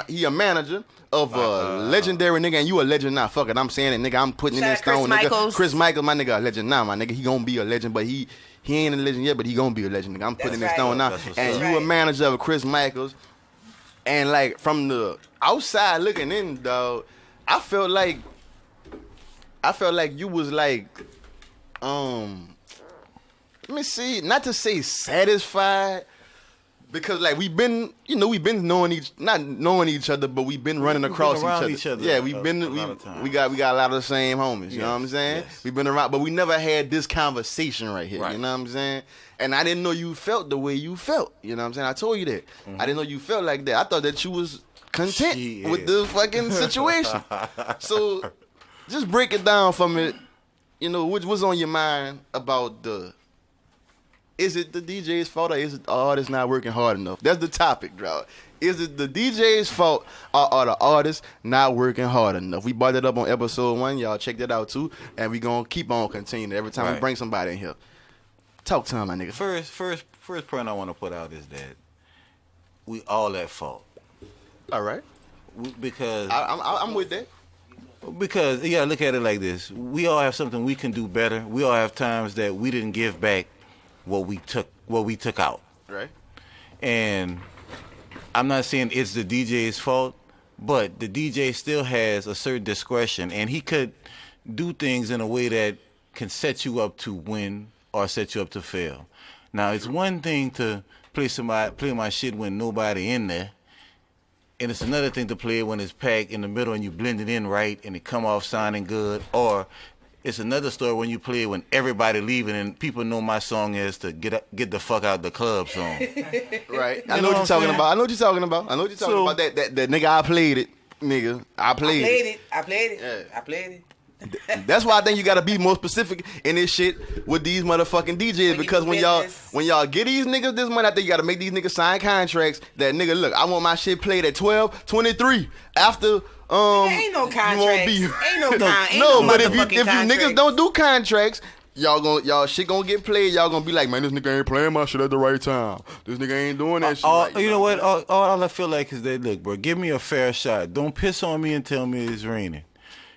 He a manager of a legendary nigga, and you a legend now. Fuck it, I'm saying it, nigga. I'm putting Shout in out this Chris stone, nigga. Michaels. Chris Michaels, my nigga, a legend now, my nigga. He gonna be a legend, but he ain't a legend yet, but he gonna be a legend, nigga. I'm putting this right. stone now, That's what's and up. you a manager of Chris Michaels, and like from the outside looking in, dog, I felt like you was like, let me see, not to say satisfied, because like we've been knowing not knowing each other, but we've been running We've been across around each other. each other Yeah, we've been a lot of times. we got a lot of the same homies. You know what I'm saying? yes. We've been around, but we never had this conversation right here. Right. You know what I'm saying? And I didn't know you felt the way you felt. You know what I'm saying? I told you that. I didn't know you felt like that. I thought that you was content Shit. with the fucking situation. So just break it down for me. What's on your mind about is it the DJ's fault or is it the artist not working hard enough? That's the topic, bro. Is it the DJ's fault or are the artists not working hard enough? We brought that up on episode 1. Y'all check that out too. And we gonna keep on continuing every time we Right. bring somebody in here. Talk to him, my nigga. First point I want to put out is that we all at fault. All right. Because I'm with that. Because you gotta look at it like this: we all have something we can do better. We all have times that we didn't give back what we took out. Right. And I'm not saying it's the DJ's fault, but the DJ still has a certain discretion, and he could do things in a way that can set you up to win or set you up to fail. Now, it's one thing to play my shit when nobody in there. And it's another thing to play it when it's packed in the middle and you blend it in right and it come off sounding good. Or it's another story when you play it when everybody leaving and people know my song is to get the fuck out the club song. Right. I You know what know you're what I'm talking saying? about. I know what you're talking about. So- That nigga, I played it. Nigga, I played it. I played it. Yeah. I played it. That's why I think you gotta be more specific in this shit with these motherfucking DJs, because when y'all get these niggas this money, I think you gotta make these niggas sign contracts that nigga, look, I want my shit played at 12:23 after. Ain't no contracts. Ain't no but if you contracts. niggas don't do contracts, y'all shit gonna get played. Y'all gonna be like, man, this nigga ain't playing my shit at the right time. This nigga ain't doing that shit. You know what? All I feel like is that, look, bro, give me a fair shot. Don't piss on me and tell me it's raining.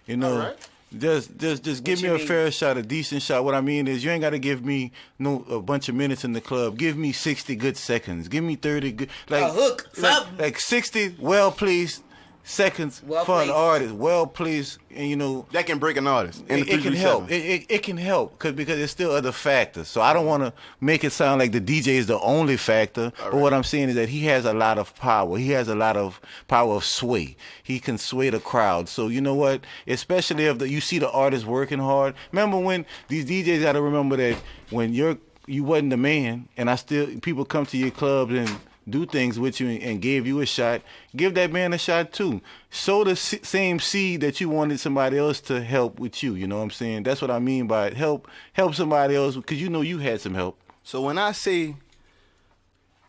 You know. All right. Just give me a fair shot, a decent shot. What I mean is, you ain't got to give me a bunch of minutes in the club. Give me 60 good seconds. Give me 30 good, like a hook, like 60 well pleased seconds for an artist, well pleased, and you know that can break an artist. It can help. It can help because there's still other factors. So I don't want to make it sound like the DJ is the only factor. But what I'm saying is that he has a lot of power. He has a lot of power of sway. He can sway the crowd. So you know what? Especially if you see the artist working hard. Remember when these DJs got to remember that when you wasn't the man, and people come to your clubs and do things with you and gave you a shot, give that man a shot too. Sow the same seed that you wanted somebody else to help with you. You know what I'm saying? That's what I mean by it. Help somebody else, because you know you had some help. So when I say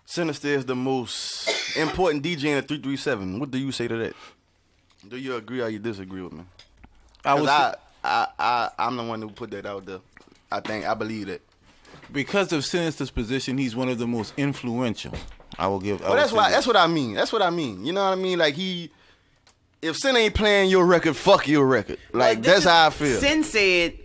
Sinister is the most important DJ in the 337, what do you say to that? Do you agree or you disagree with me? I'm the one who put that out there. I believe that. Because of Sinister's position, he's one of the most influential. That's what I mean. That's what I mean. You know what I mean? Like if Sin ain't playing your record, fuck your record. Like that's how I feel. Sin said,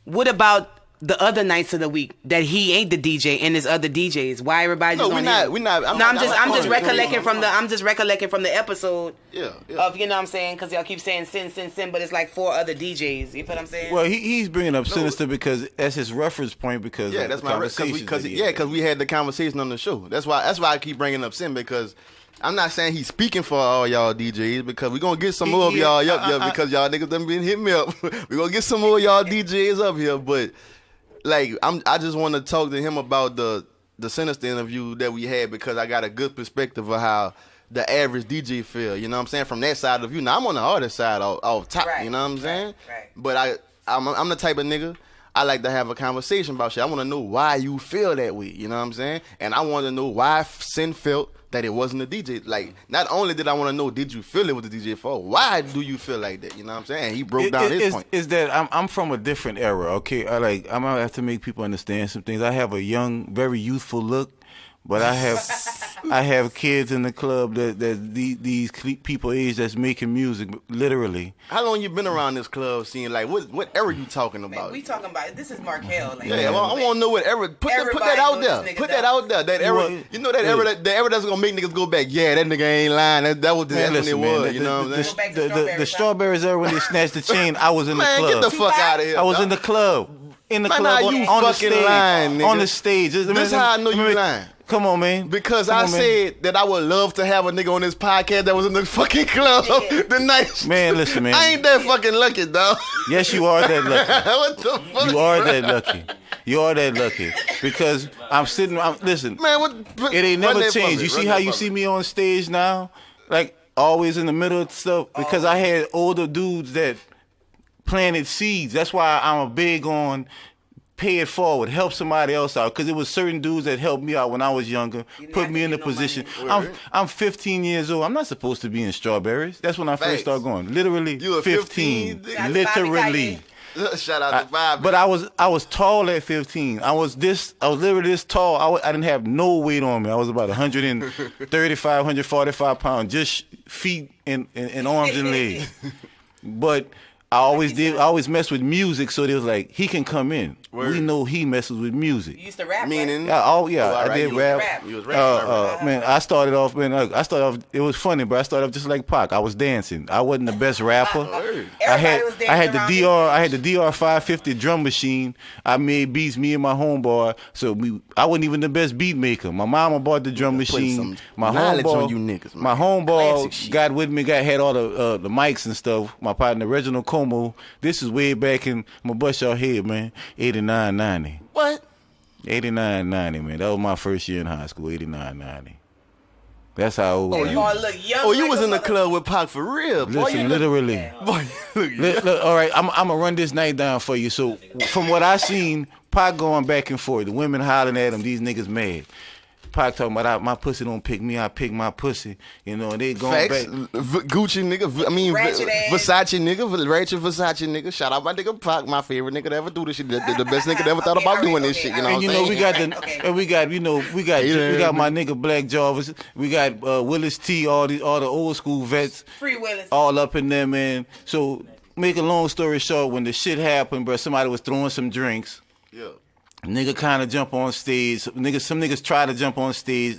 "What about the other nights of the week that he ain't the DJ and there's other DJs? Why everybody just on him?" I'm just recollecting from the episode. Yeah. Of, you know what I'm saying? Because y'all keep saying Sin, but it's like 4 other DJs. You feel what I'm saying? Well, he's bringing up Sinister because that's his reference point. Because that's my because we had the conversation on the show. That's why I keep bringing up Sin, because I'm not saying he's speaking for all y'all DJs, because we're going to get some more of y'all up because y'all niggas done been hitting me up. We're going to get some more of y'all DJs up here, but like I just want to talk to him about the Sinister interview that we had, because I got a good perspective of how the average DJ feel, you know what I'm saying, from that side of view. Now I'm on the artist side off top, you know what I'm saying? Right. But I'm the type of nigga, I like to have a conversation about shit. I want to know why you feel that way, you know what I'm saying? And I want to know why Sin felt that it wasn't a DJ. Like, not only did I want to know, did you feel it with the DJ for? Why do you feel like that? You know what I'm saying? And he broke down his point. Is that I'm from a different era, okay? I'm gonna have to make people understand some things. I have a young, very youthful look, but I have kids in the club that these people age that's making music, literally. How long you been around this club scene? Like, what era you talking about? Man, we talking about, this is Markell. Like, I want to know what era. Put that out there. Put that out there. That era, you know, that era that's gonna make niggas go back. Yeah, that nigga ain't lying. That's when it was. You know what I'm saying? The Strawberries era, when they snatched the chain, I was in the club. Man, get the fuck out of here. I was in the club. On the stage. Lying, nigga. On the stage. This how I know you lying. Come on, man. Because I said that I would love to have a nigga on this podcast that was in the fucking club the night. Man, listen, man. I ain't that fucking lucky, dog. Yes, you are that lucky. What the fuck? You are that lucky. You are that lucky. Because listen. Man, it ain't never changed. You see how you see me on stage now? Like, always in the middle of stuff? Because I had older dudes that planted seeds. That's why I'm a big on pay it forward, help somebody else out, because it was certain dudes that helped me out when I was younger, put me in a position. I'm 15 years old. I'm not supposed to be in Strawberries. That's when I first started going. Literally, you were 15. Literally. Shout out to Bobby. But I was tall at 15. I was literally this tall. I didn't have no weight on me. I was about 135, 145 pounds, just feet and arms and legs. But I always mess with music, so they was like, he can come in. Word. We know he messes with music. You used to rap, meaning? I did rap. You was rapping. Man, I started off, it was funny, but I started off just like Pac. I was dancing. I wasn't the best rapper. I had the DR 550 drum machine. I made beats, me and my homeboy. So I wasn't even the best beat maker. My mama bought the drum machine. My homeboy got with me, had all the mics and stuff. My partner Reginald Como. This is way back in, I'm gonna bust y'all head, man. 89, 90. What? 89, 90, man. That was my first year in high school, 89, 90. That's how old. Oh, you was in the club with Pac for real. Listen, literally. Boy, Look, all right, I'm gonna run this night down for you. So, from what I seen, Pac going back and forth. The women hollering at him. These niggas mad. Pac talking about my pussy don't pick me, I pick my pussy. You know, and they going facts. back. Gucci nigga, I mean Ratchet Versace nigga, Ratchet Versace nigga. Shout out my nigga Pac, my favorite nigga to ever do this shit. The best nigga that ever thought about doing this shit. You know what I'm And saying? we got and we got my nigga Black Jarvis. We got Willis T, all the old school vets. Free Willis. All up in there, man. So make a long story short, when the shit happened, bro, somebody was throwing some drinks. Yeah. Nigga kind of jump on stage. Some niggas try to jump on stage.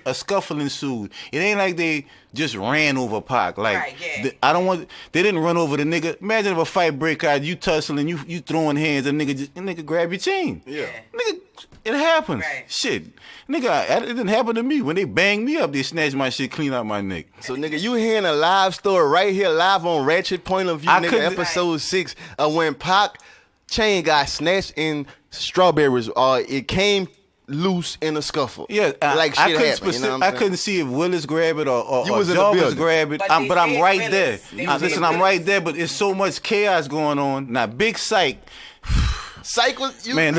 A scuffle ensued. It ain't like they just ran over Pac. Like right, yeah. They didn't run over the nigga. Imagine if a fight break out, you tussling, you throwing hands, and nigga grab your chain. Yeah. Nigga, it happens. Right. Shit, nigga, it didn't happen to me. When they banged me up, they snatched my shit clean out my neck. So nigga, you hearing a live story right here, live on Ratchet Point of View, nigga, episode 6 of when Pac chain got snatched in strawberries, it came loose in a scuffle. Yeah, like shit happened. You know what I'm I saying? couldn't see if Willis grabbed it or was Jarvis grabbed it. But I'm right Willis. there. Listen, I'm right there, but it's so much chaos going on. Now, Big Psych. Psych was Man,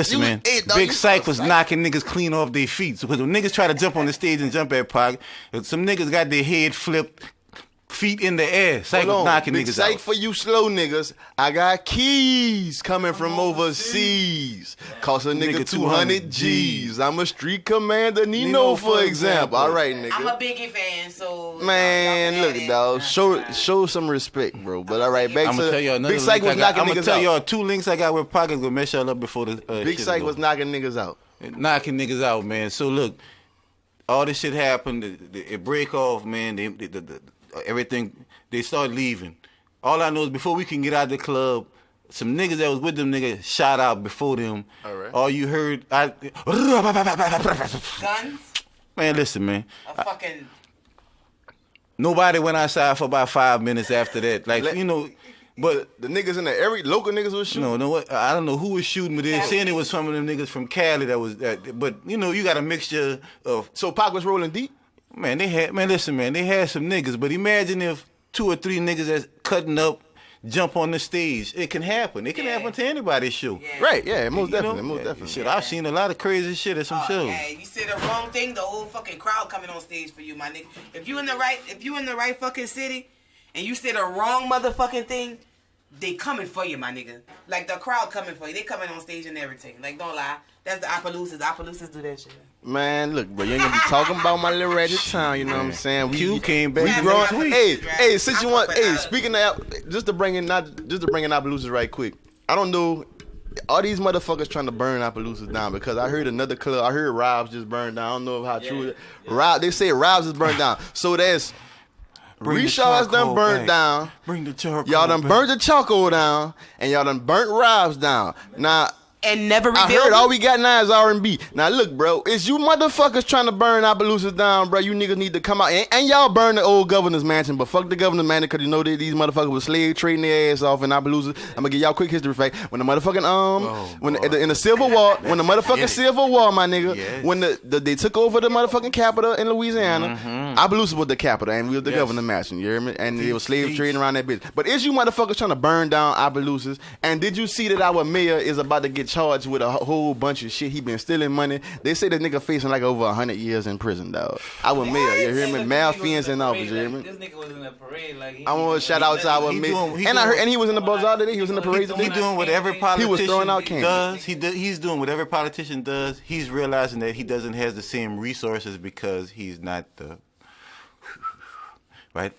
Big Psych was knocking niggas clean off their feet. So when niggas try to jump on the stage and jump at Pac, some niggas got their head flipped, feet in the air. Psych was knocking Big niggas Psych out. for you slow niggas. I got keys coming from overseas. Cost a nigga 200 G's. I'm a street commander, Nino for example. All right, nigga. I'm a Biggie fan, so Man, look, dog. Show some respect, bro. But all right, back I'm gonna tell y'all to another Big Psych was knocking I'm gonna niggas tell out. y'all 2 links I got with Pac is gonna mess y'all up before the Big Psych was knocking niggas out. knocking niggas out, man. So look, all this shit happened. It break off, man. Everything. They start leaving. All I know is before we can get out of the club, some niggas that was with them niggas shot out before them. All right. All you heard, guns. man, listen, man. A fucking. Nobody went outside for about 5 minutes after that. Like, you know, but the niggas in there, every local niggas was shooting. you know what? I don't know who was shooting, but they're saying it was some of them niggas from Cali that was that. But you know, you got a mixture of. So Pac was rolling deep. Man, they had some niggas, but imagine if 2 or 3 niggas that's cutting up jump on the stage. It can happen. It can happen to anybody's show. Yeah. Right, yeah, most You know? definitely, most definitely. Shit, I've seen a lot of crazy shit at some shows. Yeah, you said the wrong thing, the whole fucking crowd coming on stage for you, my nigga. If you in the right fucking city and you say the wrong motherfucking thing, they coming for you, my nigga. Like the crowd coming for you. They coming on stage and everything. Like, don't lie. That's the Appaloosas. Appaloosas do that shit. Man, look, bro, you ain't gonna be talking about my little Ratchet town, you know what I'm saying? Q came back. We growing. Hey, since you want, I fuck with speaking of, just to bring in Appaloosas right quick. I don't know, all these motherfuckers trying to burn Appaloosas down because I heard another club. I heard Rob's just burned down. I don't know how true it is. Rob, they say Rob's is burned down. So that's Reshaw's done burned down. Bring the charcoal. Y'all done back. burnt the charcoal down, and y'all done burnt Rob's down. Now. And never I revealed heard it? all we got now is R&B. Now look, bro, is you motherfuckers trying to burn Appaloosas down, bro? You niggas need to come out and y'all burn the old governor's mansion, but fuck the governor's mansion because you know that these motherfuckers was slave trading their ass off in Appaloosas. I'm gonna give y'all a quick history fact. When the motherfucking in the Civil War, when the motherfucking Civil War, my nigga, when they took over the motherfucking capital in Louisiana, Appaloosa was the capital and we was the governor's mansion. You hear me? And they was slave trading around that bitch. But is you motherfuckers trying to burn down Appaloosas? And did you see that our mayor is about to get charged with a whole bunch of shit? He been stealing money. They say the nigga facing like over 100 years in prison, dog. Our mayor, you hear me? Malfeasance in office, you hear me? This nigga was in a parade, like I want to shout out to our mayor. And he was in the bazaar today. He was in the parade today. He doing what every politician was throwing out candy. does. He's doing what every politician does. He's realizing that he doesn't have the same resources because he's not the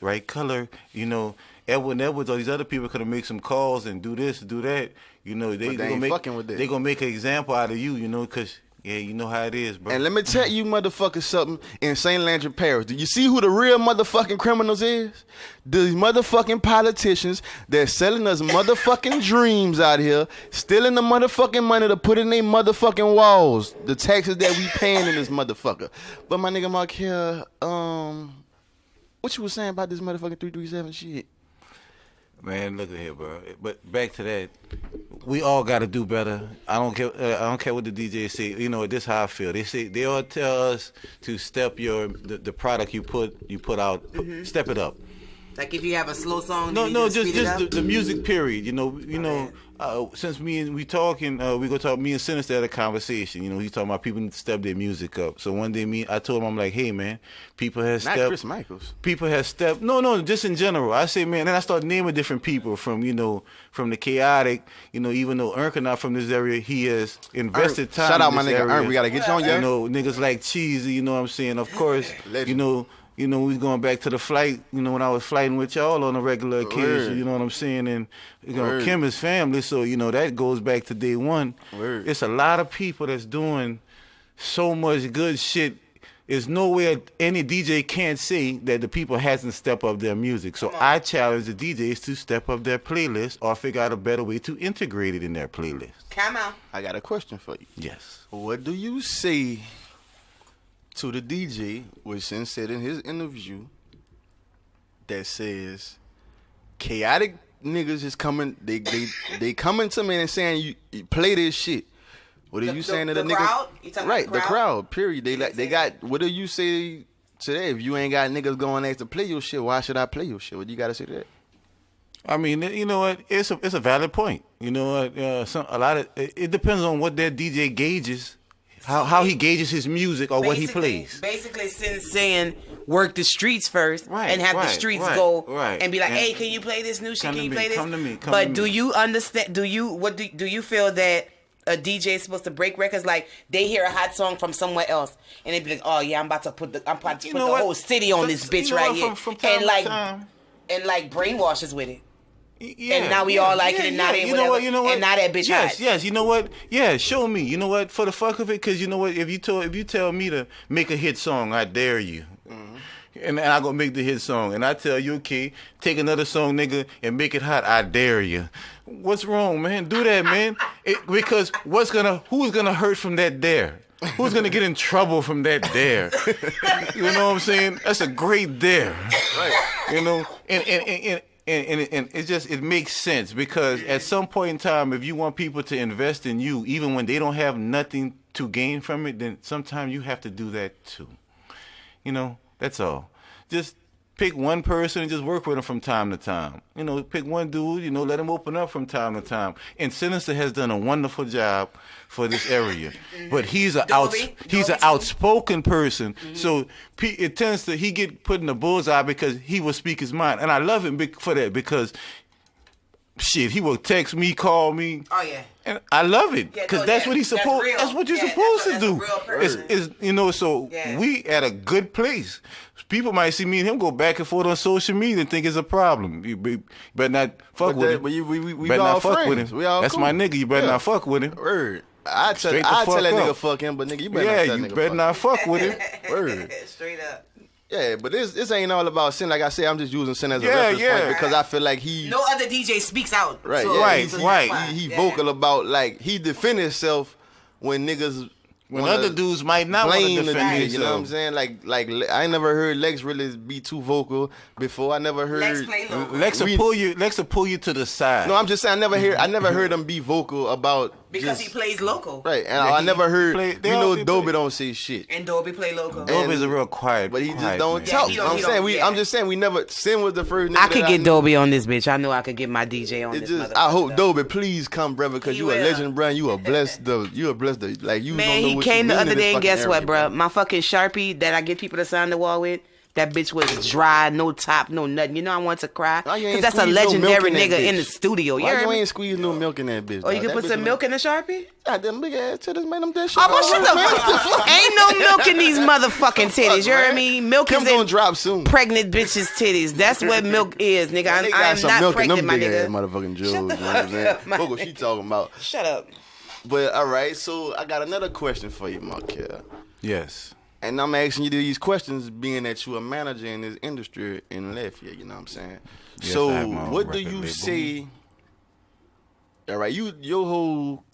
right color. You know, Edwin Edwards, all these other people could have made some calls and do this, do that. You know, they ain't fucking with this. They gonna make an example out of you. You know, because you know how it is, bro. And let me tell you motherfuckers something in St. Landry Parish. Do you see who the real motherfucking criminals is? These motherfucking politicians that's selling us motherfucking dreams out here, stealing the motherfucking money to put in their motherfucking walls, the taxes that we paying in this motherfucker. But my nigga Markell, what you was saying about this motherfucking 337 shit? Man, look at here, bro. But back to that, we all got to do better. I don't care. I don't care what the DJs say. You know, this is how I feel. They all tell us to step the product you put out, step it up. Like if you have a slow song, No, just the music. Period. You know. Since we talking, we gonna talk. Me and Sinister had a conversation. You know, he's talking about people need to step their music up. So one day, I told him, I'm like, hey man, people have stepped. Not Chris Michaels. People have stepped. No, just in general. I say, man. Then I start naming different people from the chaotic. You know, even though Ernk not from this area, he has invested time. Shout out in my this nigga area. Ernk. We gotta get you on, You know, niggas like Cheesy. You know what I'm saying? Of course. You know, we was going back to the flight, you know, when I was flighting with y'all on a regular occasion, you know what I'm saying? And, you know, Kim is family, so, you know, that goes back to day one. It's a lot of people that's doing so much good shit. There's nowhere any DJ can't say that the people hasn't stepped up their music. So I challenge the DJs to step up their playlist or figure out a better way to integrate it in their playlist. Come on. I got a question for you. Yes. What do you say to the DJ, which Sin said in his interview, that says chaotic niggas is coming, they coming to me and saying you play this shit. What are you saying to the niggas? Crowd? You talking right, about the crowd. Period. They got. What do you say today? If you ain't got niggas going there to play your shit, why should I play your shit? What you gotta say to that? I mean, you know what? It's a valid point. You know what? It depends on what that DJ gauges. How he gauges his music or what he plays. Basically, since saying work the streets first and have the streets go and be like, hey, can you play this new shit? Can you play this? Come to me. But do you understand? Do you feel that a DJ is supposed to break records? Like they hear a hot song from somewhere else and they be like, oh yeah, I'm about to put the whole city on this bitch right here, and like brainwashes with it. Yeah, and now we all like it, and now they whatever. You know what? And now that bitch hot. Yes, you know what? Yeah, show me. You know what? For the fuck of it, because you know what? If you tell me to make a hit song, I dare you. Mm-hmm. And I gonna make the hit song, and I tell you, okay, take another song, nigga, and make it hot. I dare you. What's wrong, man? Do that, man. Because who's gonna hurt from that dare? Who's gonna get in trouble from that dare? You know what I'm saying? That's a great dare, right? You know, and it makes sense because at some point in time, if you want people to invest in you, even when they don't have nothing to gain from it, then sometimes you have to do that too. You know, that's all. Just pick one person and just work with them from time to time. You know, pick one dude, you know, let him open up from time to time. And Sinister has done a wonderful job for this area. But he's an outspoken person. Mm-hmm. So it tends to, he get put in the bullseye because he will speak his mind. And I love him for that because, shit, he will text me, call me. Oh, yeah. And I love it because that's what he's supposed. That's what you're supposed to do. Is you know, so we at a good place. People might see me and him go back and forth on social media and think it's a problem. You better not fuck with him. We better all not fuck friends. with him. That's cool. My nigga. You better not fuck with him. Word. I tell that nigga fuck him, but nigga, you better not tell you better not fuck with him. Word. Straight up. Yeah, but this ain't all about Sin. Like I said, I'm just using Sin as a reference point because I feel like no other DJ speaks out. Right, so right. He vocal about, like, he defend himself when niggas. When other dudes might not want to defend themselves. You know what I'm saying? Like I ain't never heard Lex really be too vocal before. I never heard Lex will pull you to the side. No, I'm just saying I never heard him be vocal about because he plays local. Right, and I never heard Dobie don't say shit. And Dobie play local. Dobie's a real quiet, but he just don't talk. I'm just saying we never. Sin was the first nigga I could get Dobie on this bitch. I know I could get my DJ on this motherfucker. I hope Dobie please come, brother, because you a legend, bro. You a blessed like you. Man, he came the other day and guess what, bro? My fucking Sharpie that I get people to sign the wall with, that bitch was dry, no top, no nothing. You know I want to cry because that's a legendary nigga in the studio. Why you ain't squeeze no milk in that bitch? Oh, you can put some milk in the Sharpie? God, them big ass titties made them that shit. Oh, well, shut the fuck. Ain't no milk in these motherfucking titties. You heard me? Milk is gonna drop soon. Pregnant bitches' titties. That's what milk is, nigga. I am not pregnant, my nigga. Motherfucking Joe. You know what I'm saying? Look what she talking about. Shut up. But all right, so I got another question for you, Markell. Yes. And I'm asking you these questions being that you're a manager in this industry in Lafayette, you know what I'm saying? Yes, so what do you say, all right, your whole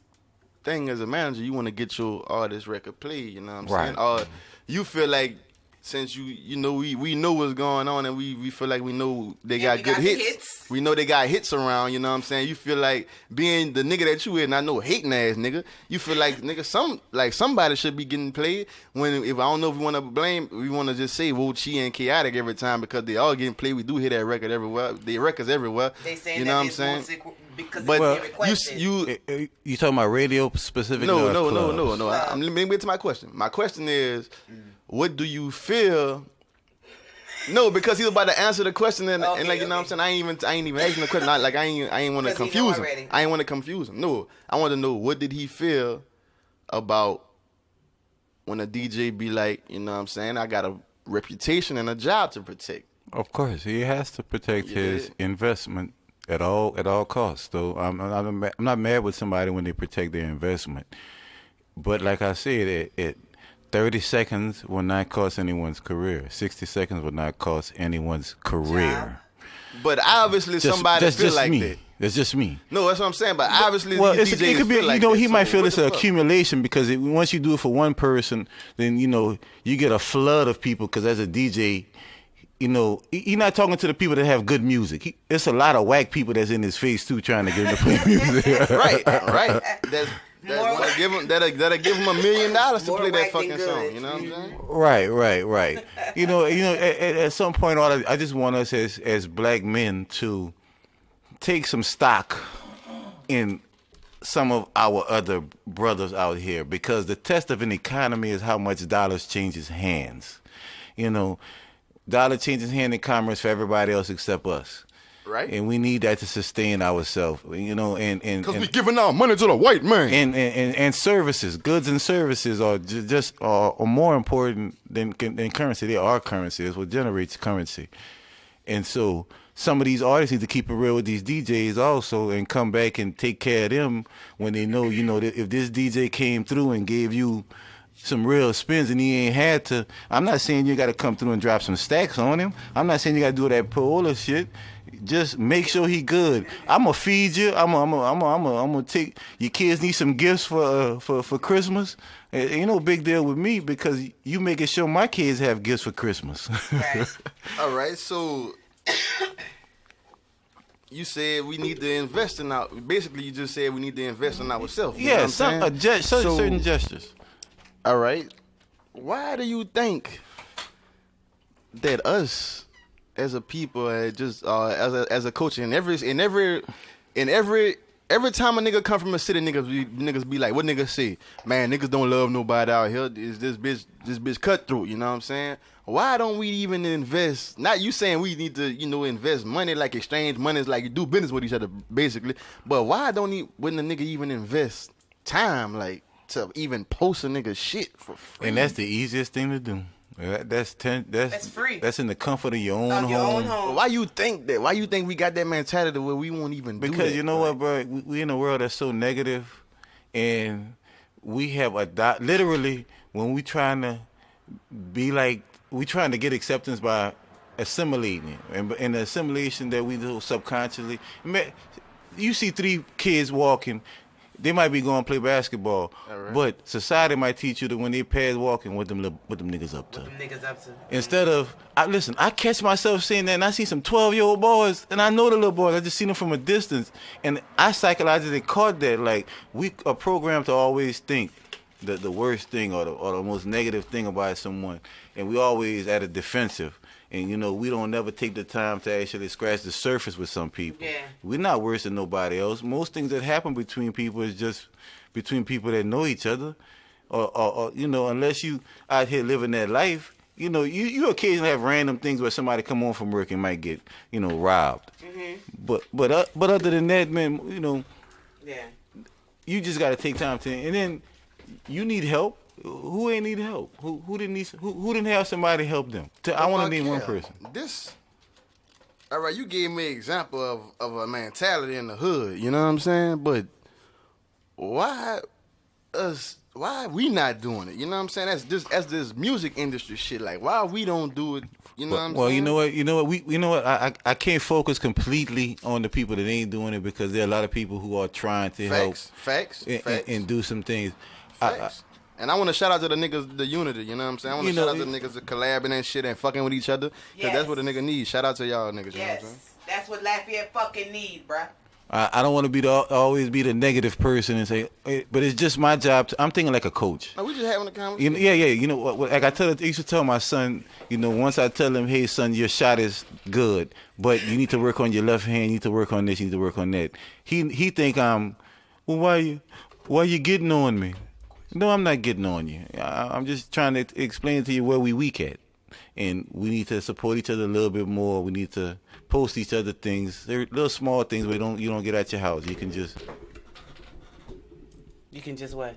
thing as a manager, you want to get your artist record played, you know what I'm saying? Or you feel like since you know we know what's going on and we feel like we know they got good the hits. We know they got hits around, you know what I'm saying? You feel like being the nigga that you is, and I know hating ass nigga, you feel like nigga somebody should be getting played when if I don't know if we wanna blame, we wanna just say Chi and Chaotic every time because they all getting played. We do hear that record everywhere. The records everywhere. They saying you know what I'm saying? Because you talking about radio specific? No. Let me get to my question. My question is, what do you feel? No, because he was about to answer the question and like you know what I'm saying. I ain't even asking the question. I ain't want to confuse him. I ain't want to confuse him. No, I want to know what did he feel about when a DJ be like, you know what I'm saying? I got a reputation and a job to protect. Of course, he has to protect his investment at all costs. So I'm not mad with somebody when they protect their investment. But like I said, 30 seconds will not cost anyone's career. 60 seconds will not cost anyone's career. But obviously somebody feel like me. that. That's just me. No, that's what I'm saying. But obviously, it could be. Like he might feel it's an fuck? accumulation because once you do it for one person, then you get a flood of people. Because as a DJ, he's not talking to the people that have good music. It's a lot of whack people that's in his face too, trying to get him to play music. right. That'll give him $1 million to play that fucking song. You know what I'm saying? Right. At some point, I just want us as black men to take some stock in some of our other brothers out here, because the test of an economy is how much dollars changes hands. Dollar changes hand in commerce for everybody else except us. Right. And we need that to sustain ourselves, and because we're giving our money to the white man. And services, goods and services are just more important than currency. They are currency. It's what generates currency. And so some of these artists need to keep it real with these DJs also and come back and take care of them when they know, that if this DJ came through and gave you some real spins and he ain't had to. I'm not saying you got to come through and drop some stacks on him. I'm not saying you got to do that Paola shit. Just make sure he good. I'm gonna feed you. I'm gonna take your kids need some gifts for Christmas. Ain't no big deal with me because you making sure my kids have gifts for Christmas. Right. All right. So you said we need to invest in our. Basically, you just said we need to invest in ourselves. Yeah, certain gestures. All right. Why do you think that us as a people, just as a culture, and every time a nigga come from a city, niggas be like, what niggas say? Man, niggas don't love nobody out here. Is this bitch cutthroat? You know what I'm saying? Why don't we even invest? Not you saying we need to, invest money, like exchange money, like you do business with each other, basically. But why wouldn't a nigga even invest time, like, to even post a nigga shit for free? And that's the easiest thing to do. That's free. That's in the comfort of your own home. Why you think that? Why you think we got that mentality where we won't even do that? Because you know what, bro? We in a world that's so negative, and we have literally when we trying to be like, we trying to get acceptance by assimilating, and the assimilation that we do subconsciously. You see 3 kids walking. They might be going to play basketball, right, but society might teach you that when they pass walking, what them niggas up to. Instead of, I catch myself saying that, and I see some 12-year-old boys, and I know the little boys. I just see them from a distance, and I psychologically caught that. Like, we are programmed to always think the worst thing or the most negative thing about someone, and we always at a defensive. And, we don't never take the time to actually scratch the surface with some people. Yeah. We're not worse than nobody else. Most things that happen between people is just between people that know each other. Or unless you out here living that life, you occasionally have random things where somebody come home from work and might get, robbed. Mm-hmm. But other than that, man, yeah, you just got to take time to, and then you need help. Who ain't need help? Who didn't have somebody help them? I want to name one person. All right, you gave me an example of a mentality in the hood. You know what I'm saying? But why we not doing it? You know what I'm saying? That's this music industry shit. Like, why we don't do it? You know what I'm saying? Well, you know what? I can't focus completely on the people that ain't doing it because there are a lot of people who are trying to help. Facts. And do some things. And I want to shout out to the niggas, the unity, you know what I'm saying? I want to shout out to the niggas that collabing and shit and fucking with each other. Because that's what a nigga needs. Shout out to y'all niggas, you know what I'm saying? That's what Lafayette fucking need, bruh. I don't want to always be the negative person and say, but it's just my job. I'm thinking like a coach. No, we just having a conversation. Yeah. You know what? Like I used to tell my son, you know, once I tell him, hey son, your shot is good, but you need to work on your left hand. You need to work on this. You need to work on that. He think I'm, well, why you getting on me? No, I'm not getting on you. I'm just trying to explain to you where we weak at, and we need to support each other a little bit more. We need to post each other things. They're little small things, but you don't get out your house. You can just what?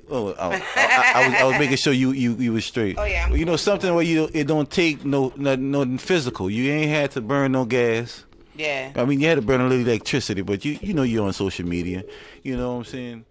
Oh, I was making sure you were straight. Oh yeah. You know something where it don't take nothing physical. You ain't had to burn no gas. Yeah. I mean, you had to burn a little electricity, but you know you're on social media. You know what I'm saying?